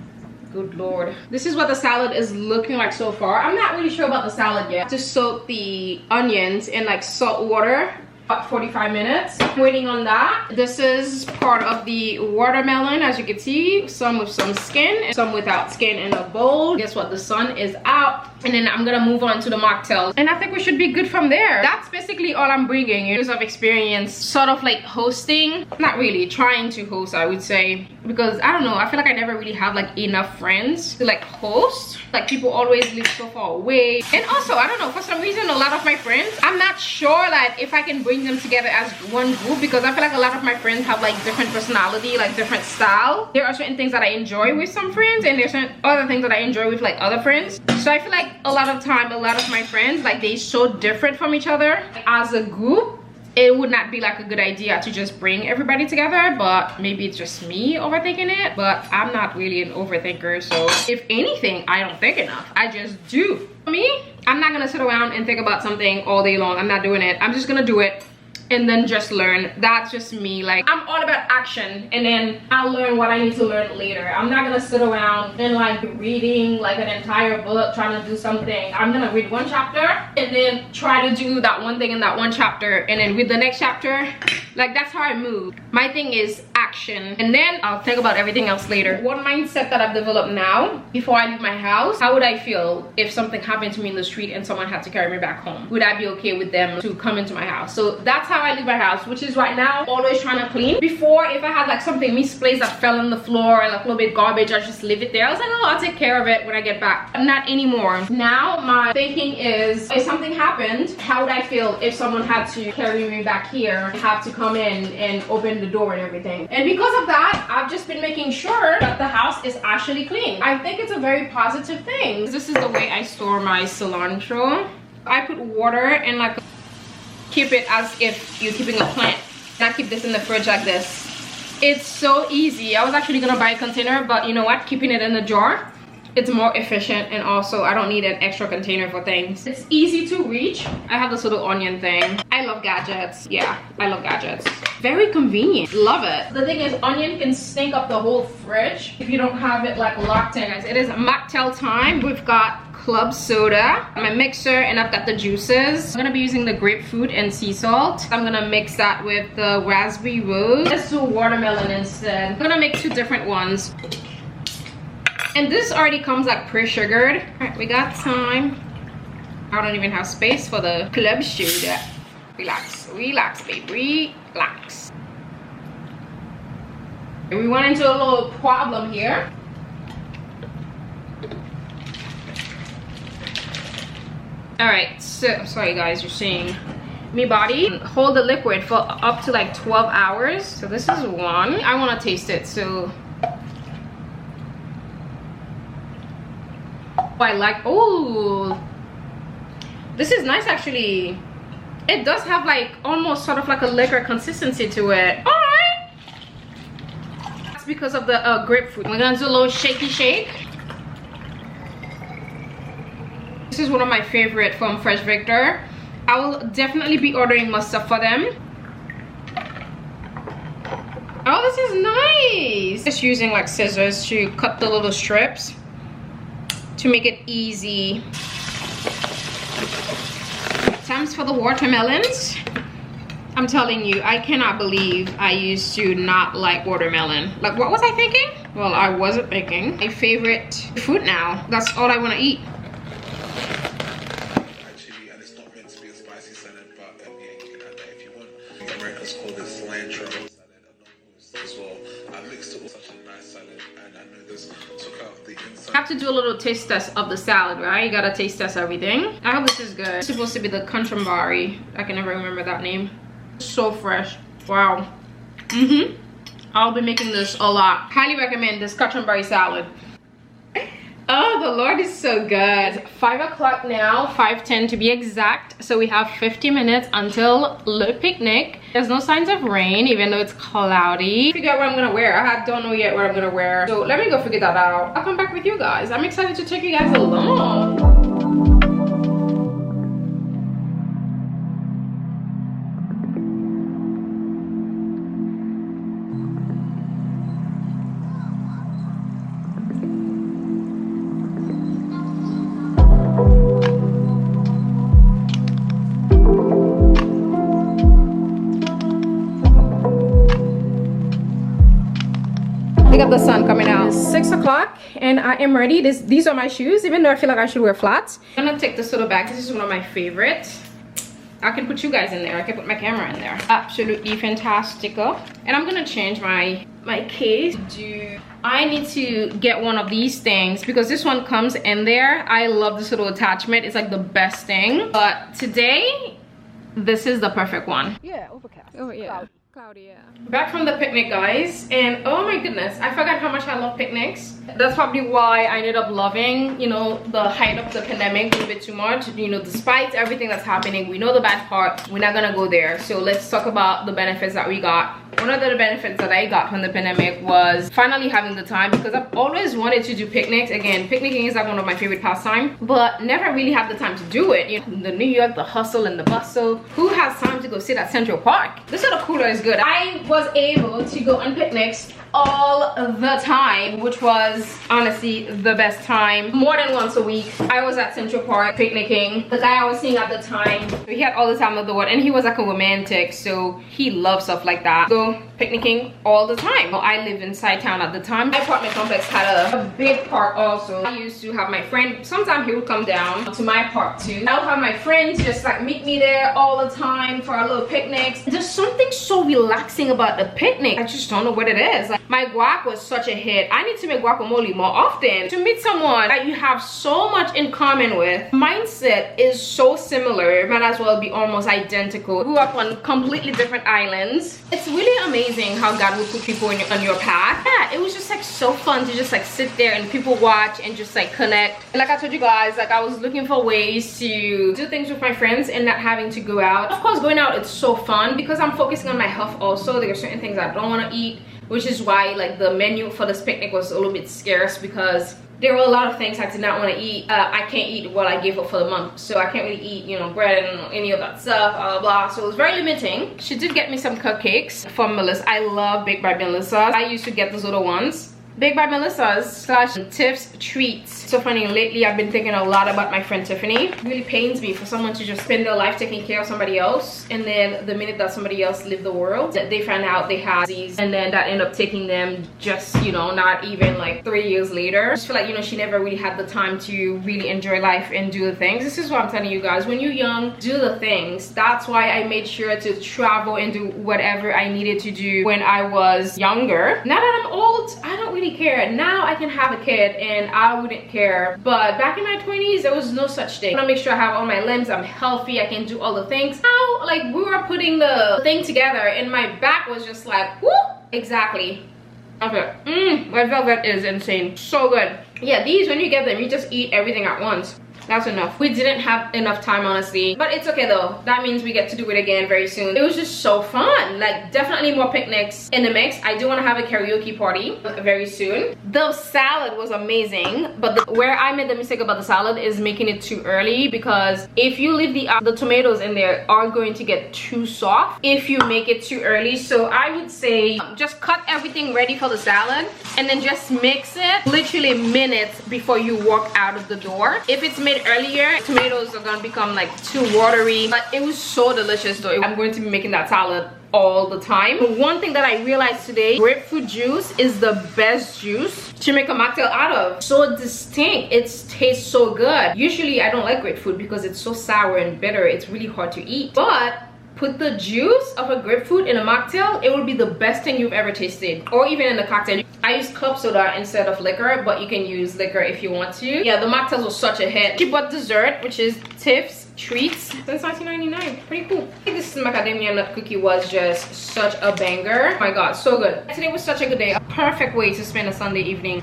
Good lord. This is what the salad is looking like so far. I'm not really sure about the salad yet. Just soak the onions in like salt water. About 45 minutes. Waiting on that. This is part of the watermelon, as you can see. Some with some skin and some without skin in a bowl. Guess what? The sun is out. And then I'm gonna move on to the mocktails. And I think we should be good from there. That's basically all I'm bringing. Years of experience sort of like hosting. Not really. Trying to host, I would say. Because I don't know. I feel like I never really have like enough friends to like host. Like people always live so far away. And also, I don't know. For some reason, a lot of my friends, I'm not sure like if I can bring them together as one group, because I feel like a lot of my friends have like different personality, like different style. There are certain things that I enjoy with some friends, and there's certain other things that I enjoy with like other friends. So I feel like a lot of time, a lot of my friends, like they're so different from each other. As a group, it would not be like a good idea to just bring everybody together, but maybe it's just me overthinking it. But I'm not really an overthinker, so if anything, I don't think enough. I just do. For me, I'm not gonna sit around and think about something all day long. I'm not doing it. I'm just gonna do it and then just learn. That's just me. Like, I'm all about action, and then I'll learn what I need to learn later. I'm not gonna sit around and like reading like an entire book trying to do something. I'm gonna read one chapter and then try to do that one thing in that one chapter, and then read the next chapter. Like, that's how I move. My thing is action, and then I'll think about everything else later. One mindset that I've developed now, before I leave my house, how would I feel if something happened to me in the street and someone had to carry me back home? Would I be okay with them to come into my house? So that's how I leave my house, which is right now always trying to clean. Before, if I had like something misplaced that fell on the floor and like a little bit garbage, I just leave it there. I was like, oh, I'll take care of it when I get back. Not anymore. Now my thinking is, if something happened, how would I feel if someone had to carry me back here and have to come in and open the door and everything? And because of that, I've just been making sure that the house is actually clean. I think it's a very positive thing. This is the way I store my cilantro. I put water and like keep it as if you're keeping a plant. And I keep this in the fridge like this. It's so easy. I was actually gonna buy a container, but you know what? Keeping it in the jar, it's more efficient, and also I don't need an extra container for things. It's easy to reach. I have this little onion thing. I love gadgets. Yeah, I love gadgets. Very convenient. Love it. The thing is, onion can stink up the whole fridge if you don't have it like locked in. It is mocktail time. We've got club soda, my mixer, and I've got the juices. I'm gonna be using the grapefruit and sea salt. I'm gonna mix that with the raspberry rose. Let's do watermelon instead. I'm gonna make two different ones. And this already comes like pre-sugared. All right, we got time. I don't even have space for the club soda. Relax, relax, baby, relax. We went into a little problem here. All right, so sorry guys, you're seeing me body hold the liquid for up to like 12 hours. So this is one. I want to taste it, so I like, oh, this is nice actually. It does have like almost sort of like a liquor consistency to it. All right, that's because of the grapefruit. We're gonna do a little shaky shake. is one of my favorite from Fresh Victor. I will definitely be ordering more stuff for them. Oh, this is nice. Just using like scissors to cut the little strips to make it easy. Times for the watermelons. I'm telling you, I cannot believe I used to not like watermelon. Like, what was I thinking? Well, I wasn't thinking. My favorite fruit now. That's all I want to eat. Actually, and it's not meant to be a spicy salad, but yeah, you can add that if you want. Americans call this cilantro salad as well. I mixed it with such a nice salad, and I know this took out the inside. I have to do a little taste test of the salad, right? You gotta taste test everything. I hope this is good. It's supposed to be the Contrambari. I can never remember that name. So fresh. Wow. I'll be making this a lot. Highly recommend this Contrambari salad. Oh, the Lord is so good. 5 o'clock now, 5:10 to be exact. So we have 50 minutes until Le Picnic. There's no signs of rain, even though it's cloudy. Figure out what I'm gonna wear. I don't know yet what I'm gonna wear. So let me go figure that out. I'll come back with you guys. I'm excited to take you guys along. Look at the sun coming out. It's 6 o'clock and I am ready. These are my shoes, even though I feel like I should wear flats. I'm gonna take this little bag. This is one of my favorites. I can put you guys in there. I can put my camera in there. Absolutely fantastical. And I'm gonna change my case. I need to get one of these things because this one comes in there. I love this little attachment. It's like the best thing. But today, this is the perfect one. Yeah, overcast. Oh yeah. Cloudy, yeah. Back from the picnic, guys, and oh my goodness, I forgot how much I love picnics. That's probably why I ended up loving, you know, the height of the pandemic a little bit too much. You know, despite everything that's happening, we know the bad part. We're not gonna go there. So let's talk about the benefits that we got. One of the benefits that I got from the pandemic was finally having the time, because I've always wanted to do picnics. Again, picnicking is like one of my favorite pastimes, but never really have the time to do it. You know, the New York, the hustle and the bustle. Who has time to go sit at Central Park? This little cooler is good. I was able to go on picnics all the time, which was honestly the best time. More than once a week I was at Central Park picnicking. The guy I was seeing at the time, he had all the time of the world, and he was like a romantic, so he loved stuff like that. So picnicking all the time. Well, I lived inside town at the time. My apartment complex had a big park also. I used to have my friend, sometimes he would come down to my park too. I would have my friends just like meet me there all the time for our little picnics. There's something so relaxing about the picnic. I just don't know what it is. Like, my guac was such a hit. I need to make guacamole more often. To meet someone that you have so much in common with, mindset is so similar, it might as well be almost identical. Grew up on completely different islands. It's really amazing how God will put people on your path. Yeah, it was just like so fun to just like sit there and people watch and just like connect. And like I told you guys, like I was looking for ways to do things with my friends and not having to go out. Of course, going out, it's so fun because I'm focusing on my health also. There are certain things I don't want to eat, which is why like the menu for this picnic was a little bit scarce because there were a lot of things I did not want to eat. I can't eat what I gave up for the month, so I can't really eat, you know, bread and any of that stuff, blah, blah, blah. So it was very limiting. She did get me some cupcakes from Melissa. I love Baked by Melissa. I used to get those little ones. Baked by Melissa's / Tiff's Treats. So funny, lately I've been thinking a lot about my friend Tiffany. It really pains me for someone to just spend their life taking care of somebody else, and then the minute that somebody else leave the world, that they find out they have disease, and then that end up taking them just, you know, not even like 3 years later. I just feel like, you know, she never really had the time to really enjoy life and do the things. This is what I'm telling you guys, when you're young, do the things. That's why I made sure to travel and do whatever I needed to do when I was younger. Now that I'm old, I don't really care. Now I can have a kid and I wouldn't care, but back in my 20s there was no such thing. I want to make sure I have all my limbs, I'm healthy, I can do all the things. Now like we were putting the thing together and my back was just like whoop. Exactly. Okay. My velvet is insane, so good. Yeah, these when you get them you just eat everything at once. That's enough. We didn't have enough time, honestly, but it's okay though. That means we get to do it again very soon. It was just so fun. Like, definitely more picnics in the mix. I do want to have a karaoke party very soon. The salad was amazing, but where I made the mistake about the salad is making it too early, because if you leave the tomatoes in there are going to get too soft if you make it too early. So I would say just cut everything ready for the salad and then just mix it literally minutes before you walk out of the door. If it's made earlier, tomatoes are gonna become like too watery, but it was so delicious though. I'm going to be making that salad all the time. One thing that I realized today, grapefruit juice is the best juice to make a mocktail out of. So distinct, it tastes so good. Usually I don't like grapefruit because it's so sour and bitter, it's really hard to eat, but put the juice of a grapefruit in a mocktail, it will be the best thing you've ever tasted, or even in a cocktail. I use club soda instead of liquor, but you can use liquor if you want to. Yeah, the mocktails was such a hit. She bought dessert, which is Tiff's treats since 1999. Pretty cool. I think this macadamia nut cookie was just such a banger. Oh my god, so good. Today was such a good day. A perfect way to spend a Sunday evening.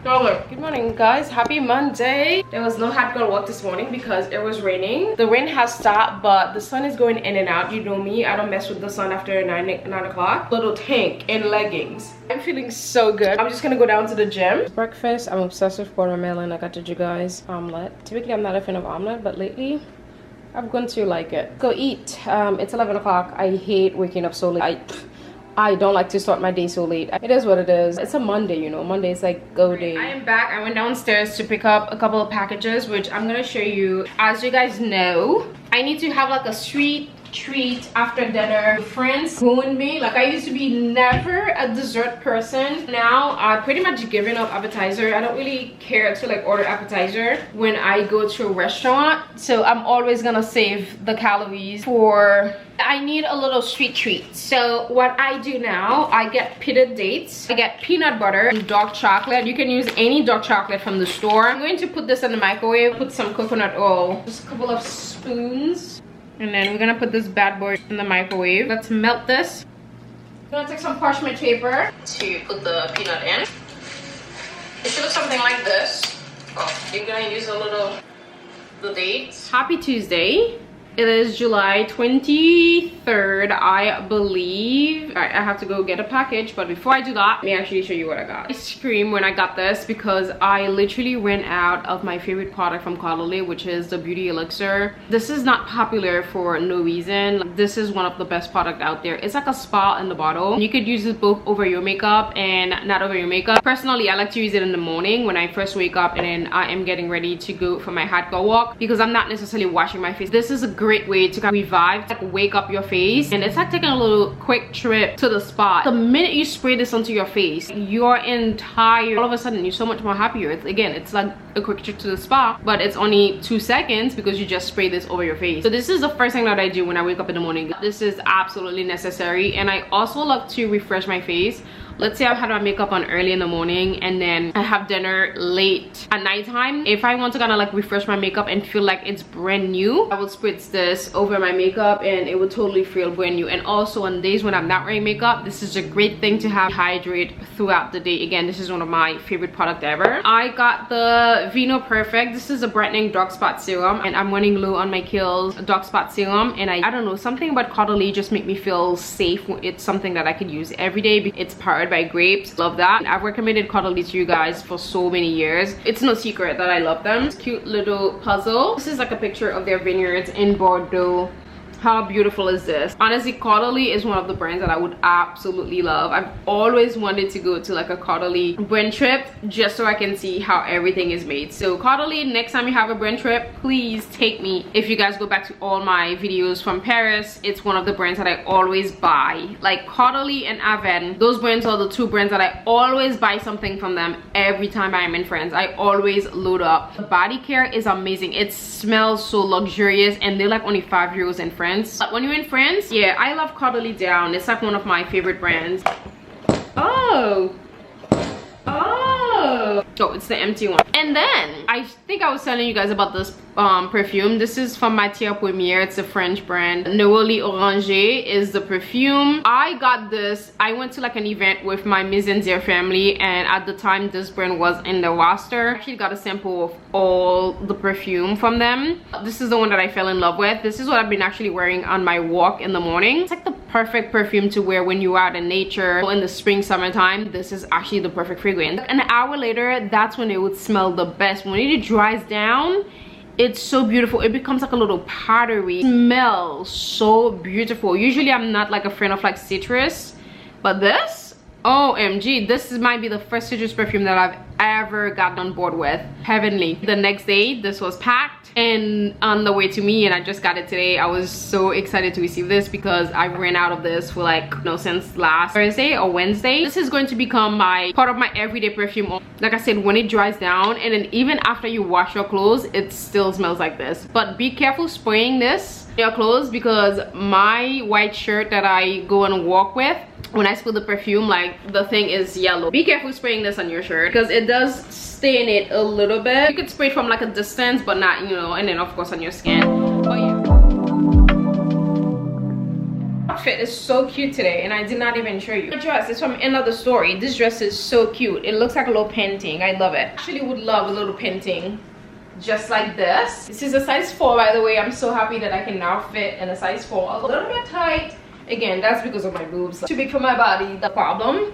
Good morning, guys. Happy Monday. There was no hot girl walk this morning because it was raining. The rain has stopped, but the sun is going in and out. You know me, I don't mess with the sun after 9 o'clock. Little tank and leggings. I'm feeling so good. I'm just gonna go down to the gym. Breakfast, I'm obsessed with watermelon. Like I told you guys, omelet. Typically I'm not a fan of omelet, but lately I'm going to like it. Go eat. It's 11 o'clock. I hate waking up so late. I don't like to start my day so late. It is what it is. It's a Monday, you know. Monday is like go day. I am back. I went downstairs to pick up a couple of packages, which I'm gonna show you. As you guys know, I need to have like a sweet treat after dinner. Friends ruined me. Like, I used to be never a dessert person. Now I pretty much given up appetizer. I don't really care to like order appetizer when I go to a restaurant, so I'm always gonna save the calories for I need a little sweet treat. So what I do now, I get pitted dates, I get peanut butter and dark chocolate. You can use any dark chocolate from the store. I'm going to put this in the microwave, put some coconut oil, just a couple of spoons, and then we're gonna put this bad boy in the microwave. Let's melt this. I'm gonna take some parchment paper to put the peanut in. It should look something like this. Oh, you're gonna use a little the dates. Happy Tuesday. It is July 23rd, I believe. All right, I have to go get a package, but before I do that, let me actually show you what I got. I screamed when I got this because I literally ran out of my favorite product from Caudalie, which is the Beauty Elixir. This is not popular for no reason. This is one of the best products out there. It's like a spa in the bottle. You could use it both over your makeup and not over your makeup. Personally, I like to use it in the morning when I first wake up and then I am getting ready to go for my hot girl walk, because I'm not necessarily washing my face. This is a great way to kind of revive, like wake up your face, and it's like taking a little quick trip to the spa. The minute you spray this onto your face, your entire, all of a sudden you're so much more happier. It's like a quick trip to the spa, but it's only 2 seconds because you just spray this over your face. So this is the first thing that I do when I wake up in the morning. This is absolutely necessary. And I also love to refresh my face. Let's say I've had my makeup on early in the morning and then I have dinner late at nighttime. If I want to kind of like refresh my makeup and feel like it's brand new, I will spritz this over my makeup and it will totally feel brand new. And also on days when I'm not wearing makeup, this is a great thing to have hydrate throughout the day. Again, this is one of my favorite products ever. I got the Vino Perfect. This is a brightening dark spot serum, and I'm running low on my Kiehl's dark spot serum, and I don't know, something about Caudalie just make me feel safe. It's something that I could use every day. It's powered by grapes. Love that. I've recommended Caudalie to you guys for so many years. It's no secret that I love them. It's cute little puzzle. This is like a picture of their vineyards in Bordeaux. How beautiful is this? Honestly, Caudalie is one of the brands that I would absolutely love. I've always wanted to go to like a Caudalie brand trip just so I can see how everything is made. So Caudalie, next time you have a brand trip, please take me. If you guys go back to all my videos from Paris, it's one of the brands that I always buy. Like Caudalie and Aven, those brands are the two brands that I always buy something from them every time I'm in France. I always load up. The body care is amazing. It smells so luxurious, and they're like only €5 in France. But when you're in France, yeah, I love Caudalie down. It's like one of my favorite brands. Oh, Oh, it's the empty one. And then I think I was telling you guys about this perfume. This is from Matière Première. It's a French brand. Noël Oranger is the perfume. I got this. I went to like an event with my Mise en Dire family, and at the time this brand was in the roster. I actually got a sample of all the perfume from them. This is the one that I fell in love with. This is what I've been actually wearing on my walk in the morning. It's like the perfect perfume to wear when you're out in nature in the spring, summertime. This is actually the perfect fragrance. An hour later, that's when it would smell the best. When it dries down, it's so beautiful. It becomes like a little powdery. It smells so beautiful. Usually I'm not like a fan of like citrus, but this, OMG, this might be the first citrus perfume that I've ever gotten on board with. Heavenly. The next day, this was packed and on the way to me, and I just got it today. I was so excited to receive this because I ran out of this for like since last Thursday or Wednesday. This is going to become part of my everyday perfume. Like I said, when it dries down, and then even after you wash your clothes, it still smells like this. But be careful spraying this in your clothes, because my white shirt that I go and walk with, when I spill the perfume, like the thing is yellow. Be careful spraying this on your shirt because it does stain it a little bit. You could spray it from like a distance, but not, and then of course on your skin. But yeah. Outfit is so cute today, and I did not even show you. The dress is from another story. This dress is so cute. It looks like a little painting. I love it. I actually would love a little painting just like this. This is a size 4, by the way. I'm so happy that I can now fit in a size 4. A little bit tight. Again, that's because of my boobs. Too big for my body, the problem.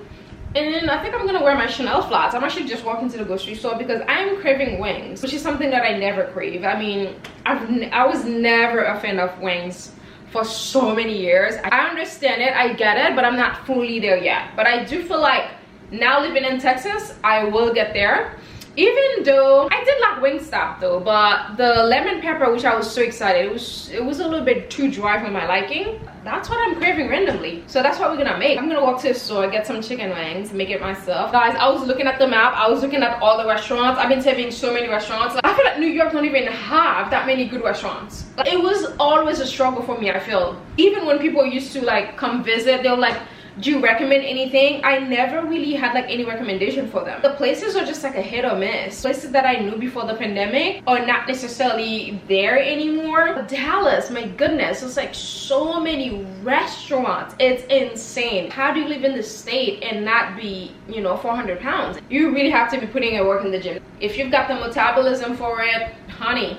And then I think I'm gonna wear my Chanel flats. I'm actually just walking to the grocery store because I am craving wings, which is something that I never crave. I mean, I was never a fan of wings for so many years. I understand it, I get it, but I'm not fully there yet. But I do feel like now living in Texas, I will get there. Even though I did like Wingstop though, but the lemon pepper, which I was so excited, it was a little bit too dry for my liking. That's what I'm craving randomly, so that's what we're gonna make. I'm gonna walk to the store, get some chicken wings, make it myself. Guys, I was looking at the map, I was looking at all the restaurants. I've been saving so many restaurants. I feel like New York don't even have that many good restaurants. Like, it was always a struggle for me. I feel even when people used to like come visit, they were like, do you recommend anything? I never really had like any recommendation for them. The places are just like a hit or miss. Places that I knew before the pandemic are not necessarily there anymore. But Dallas, my goodness, it's like so many restaurants. It's insane. How do you live in the state and not be 400 pounds? You really have to be putting in work in the gym. If you've got the metabolism for it, honey,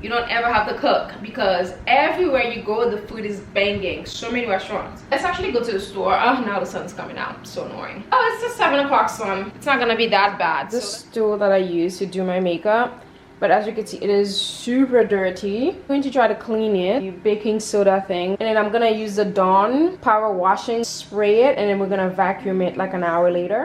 you don't ever have to cook, because everywhere you go the food is banging. So many restaurants. Let's actually go to the store. Oh, now the sun's coming out. So annoying. Oh, it's the 7 o'clock sun. It's not gonna be that bad. This tool that I use to do my makeup, but as you can see, it is super dirty. I'm going to try to clean it, the baking soda thing, and then I'm gonna use the Dawn power washing, spray it, and then we're gonna vacuum it like an hour later.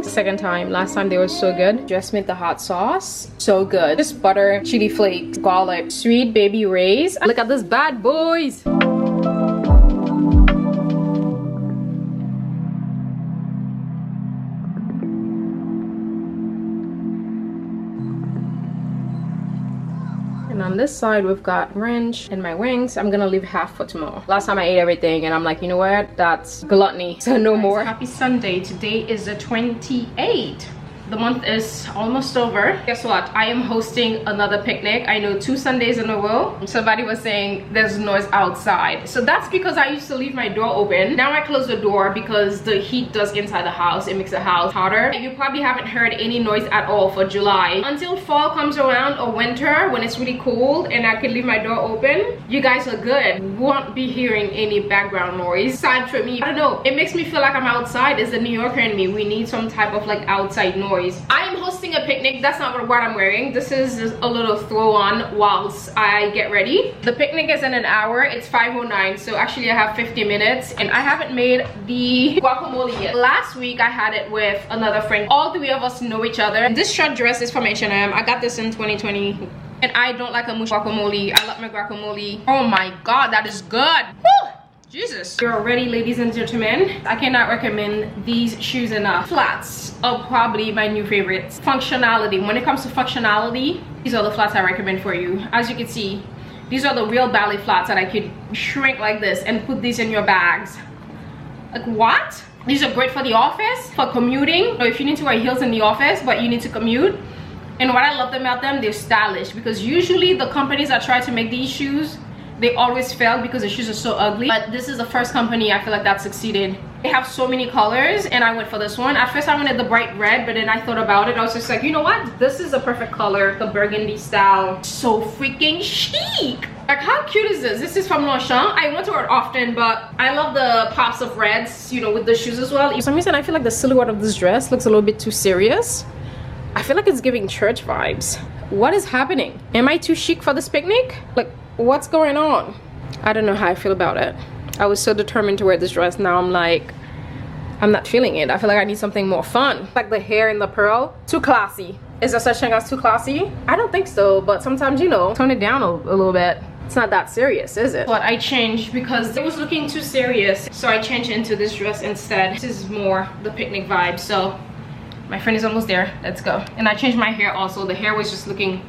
Second time. Last time they were so good. Just made the hot sauce. So good. Just butter, chili flakes, garlic, sweet baby rays. Look at this bad boys. And on this side we've got ranch and my wings. I'm gonna leave half for tomorrow. Last time I ate everything and I'm like, you know what, that's gluttony, so no more. Happy Sunday. Today is the 28th. The month is almost over. Guess what? I am hosting another picnic. I know 2 Sundays in a row. Somebody was saying there's noise outside. So that's because I used to leave my door open. Now I close the door because the heat does get inside the house. It makes the house hotter. You probably haven't heard any noise at all for July. Until fall comes around or winter when it's really cold and I can leave my door open, you guys are good. Won't be hearing any background noise. Aside from me, I don't know. It makes me feel like I'm outside. It's the New Yorker in me. We need some type of like outside noise. I am hosting a picnic. That's not what I'm wearing. This is just a little throw on whilst I get ready. The picnic is in an hour. It's 5:09, so actually I have 50 minutes and I haven't made the guacamole yet. Last week I had it with another friend. All 3 of us know each other. This short dress is from H&M. I got this in 2020 and I don't like a mush guacamole. I love my guacamole. Oh my god, that is good. Woo! Jesus. You're ready, ladies and gentlemen. I cannot recommend these shoes enough. Flats are probably my new favorites. Functionality. When it comes to functionality, these are the flats I recommend for you. As you can see, these are the real ballet flats that I could shrink like this and put these in your bags. Like what? These are great for the office, for commuting, or if you need to wear heels in the office but you need to commute. And what I love about them, they're stylish, because usually the companies that try to make these shoes, they always fail because the shoes are so ugly. But this is the first company I feel like that succeeded. They have so many colors and I went for this one. At first I wanted the bright red, but then I thought about it. I was just like, you know what? This is a perfect color, the burgundy style. So freaking chic. Like, how cute is this? This is from Longchamp. I went to it often, but I love the pops of reds, you know, with the shoes as well. For some reason, I feel like the silhouette of this dress looks a little bit too serious. I feel like it's giving church vibes. What is happening? Am I too chic for this picnic? Like, what's going on? I don't know how I feel about it. I was so determined to wear this dress. Now I'm like, I'm not feeling it. I feel like I need something more fun. Like the hair and the pearl, too classy. Is there such thing as too classy? I don't think so, but sometimes, you know, tone it down a little bit. It's not that serious, is it? But I changed because it was looking too serious. So I changed into this dress instead. This is more the picnic vibe. So my friend is almost there. Let's go. And I changed my hair also. The hair was just looking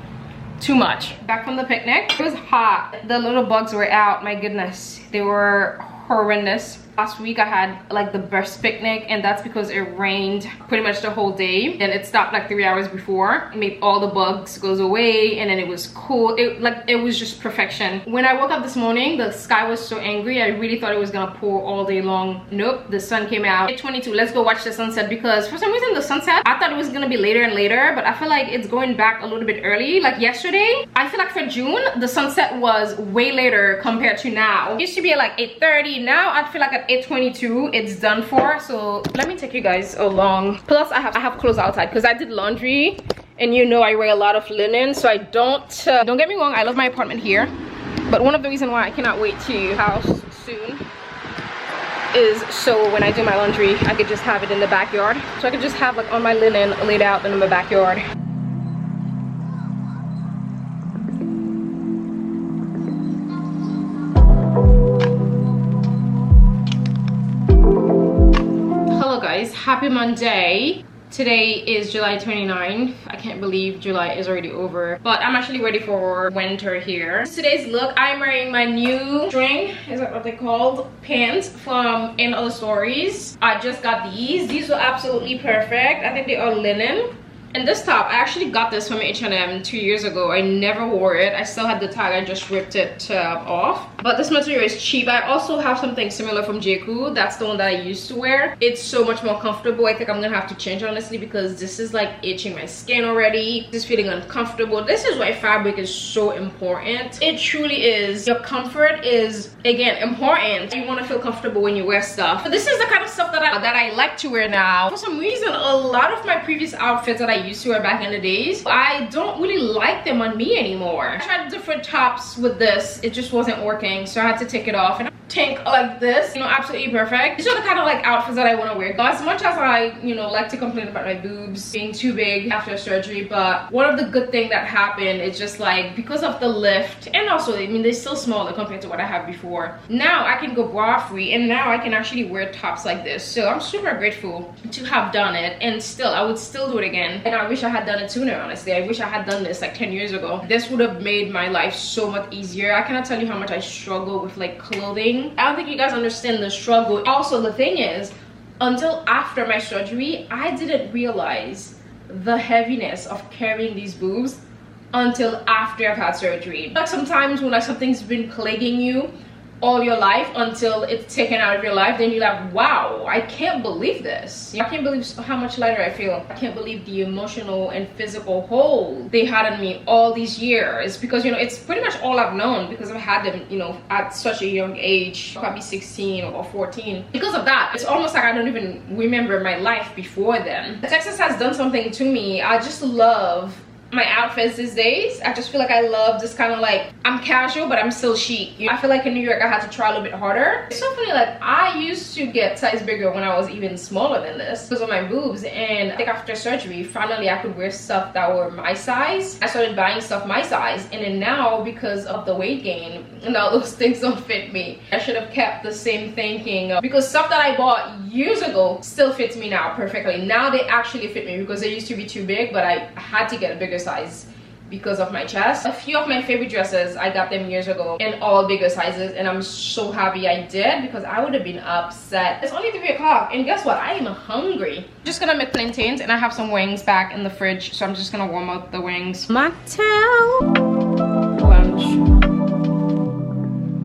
too much. Back from the picnic. It was hot. The little bugs were out. My goodness. They were horrendous. Last week I had like the best picnic, and that's because it rained pretty much the whole day, and it stopped like 3 hours before. It made all the bugs goes away, and then it was cool. It was just perfection. When I woke up this morning, the sky was so angry. I really thought it was gonna pour all day long. Nope, the sun came out. 8:22. Let's go watch the sunset, because for some reason the sunset, I thought it was gonna be later and later, but I feel like it's going back a little bit early. Like yesterday, I feel like for June the sunset was way later compared to now. It used to be at like 8:30. Now I feel like at 8:22 it's done for. So let me take you guys along. Plus I have clothes outside because I did laundry, and you know I wear a lot of linen, so I don't get me wrong, I love my apartment here, but one of the reasons why I cannot wait to house soon is so when I do my laundry I could just have it in the backyard, so I could just have like all my linen laid out in my backyard. Happy Monday. Today is July 29th. I can't believe July is already over, but I'm actually ready for winter here. Today's look, I'm wearing my new string, is that what they called, pants from In Other Stories. I just got these were absolutely perfect. I think they are linen. And this top, I actually got this from H&M 2 years ago. I never wore it. I still had the tag, I just ripped it off. But this material is cheap. I also have something similar from J.Crew. That's the one that I used to wear. It's so much more comfortable. I think I'm gonna have to change, honestly, because this is like itching my skin already. This is feeling uncomfortable. This is why fabric is so important. It truly is. Your comfort is, again, important. You want to feel comfortable when you wear stuff. But this is the kind of stuff that I like to wear now. For some reason, a lot of my previous outfits that I used to wear back in the days, I don't really like them on me anymore. I tried different tops with this, it just wasn't working, so I had to take it off. And tank like this, you know, absolutely perfect. These are the kind of like outfits that I want to wear. As much as I, you know, like to complain about my boobs being too big after surgery, but one of the good things that happened is just like because of the lift, and also I mean they're still smaller compared to what I had before. Now I can go bra free, and now I can actually wear tops like this. So I'm super grateful to have done it, and still I would still do it again. And I wish I had done it sooner, honestly. I wish I had done this like 10 years ago. This would have made my life so much easier. I cannot tell you how much I struggle with like clothing. I don't think you guys understand the struggle. Also, the thing is, until after my surgery, I didn't realize the heaviness of carrying these boobs until after I've had surgery. Like sometimes when like something's been plaguing you all your life until it's taken out of your life, then you're like, wow, I can't believe this. I can't believe how much lighter I feel. I can't believe the emotional and physical hold they had on me all these years, because you know it's pretty much all I've known, because I've had them, you know, at such a young age, probably 16 or 14. Because of that, it's almost like I don't even remember my life before then. Texas has done something to me. I just love my outfits these days. I just feel like I love this kind of like, I'm casual but I'm still chic. I feel like in New York I had to try a little bit harder. It's so funny, like I used to get size bigger when I was even smaller than this because of my boobs, and I think after surgery finally I could wear stuff that were my size. I started buying stuff my size, and then now because of the weight gain and all those things don't fit me. I should have kept the same thinking because stuff that I bought years ago still fits me now perfectly. Now they actually fit me because they used to be too big, but I had to get a bigger size because of my chest. A few of my favorite dresses, I got them years ago in all bigger sizes, and I'm so happy I did because I would have been upset. It's only 3 o'clock and guess what? I am hungry. Just gonna make plantains, and I have some wings back in the fridge, so I'm just gonna warm up the wings. Mocktail lunch.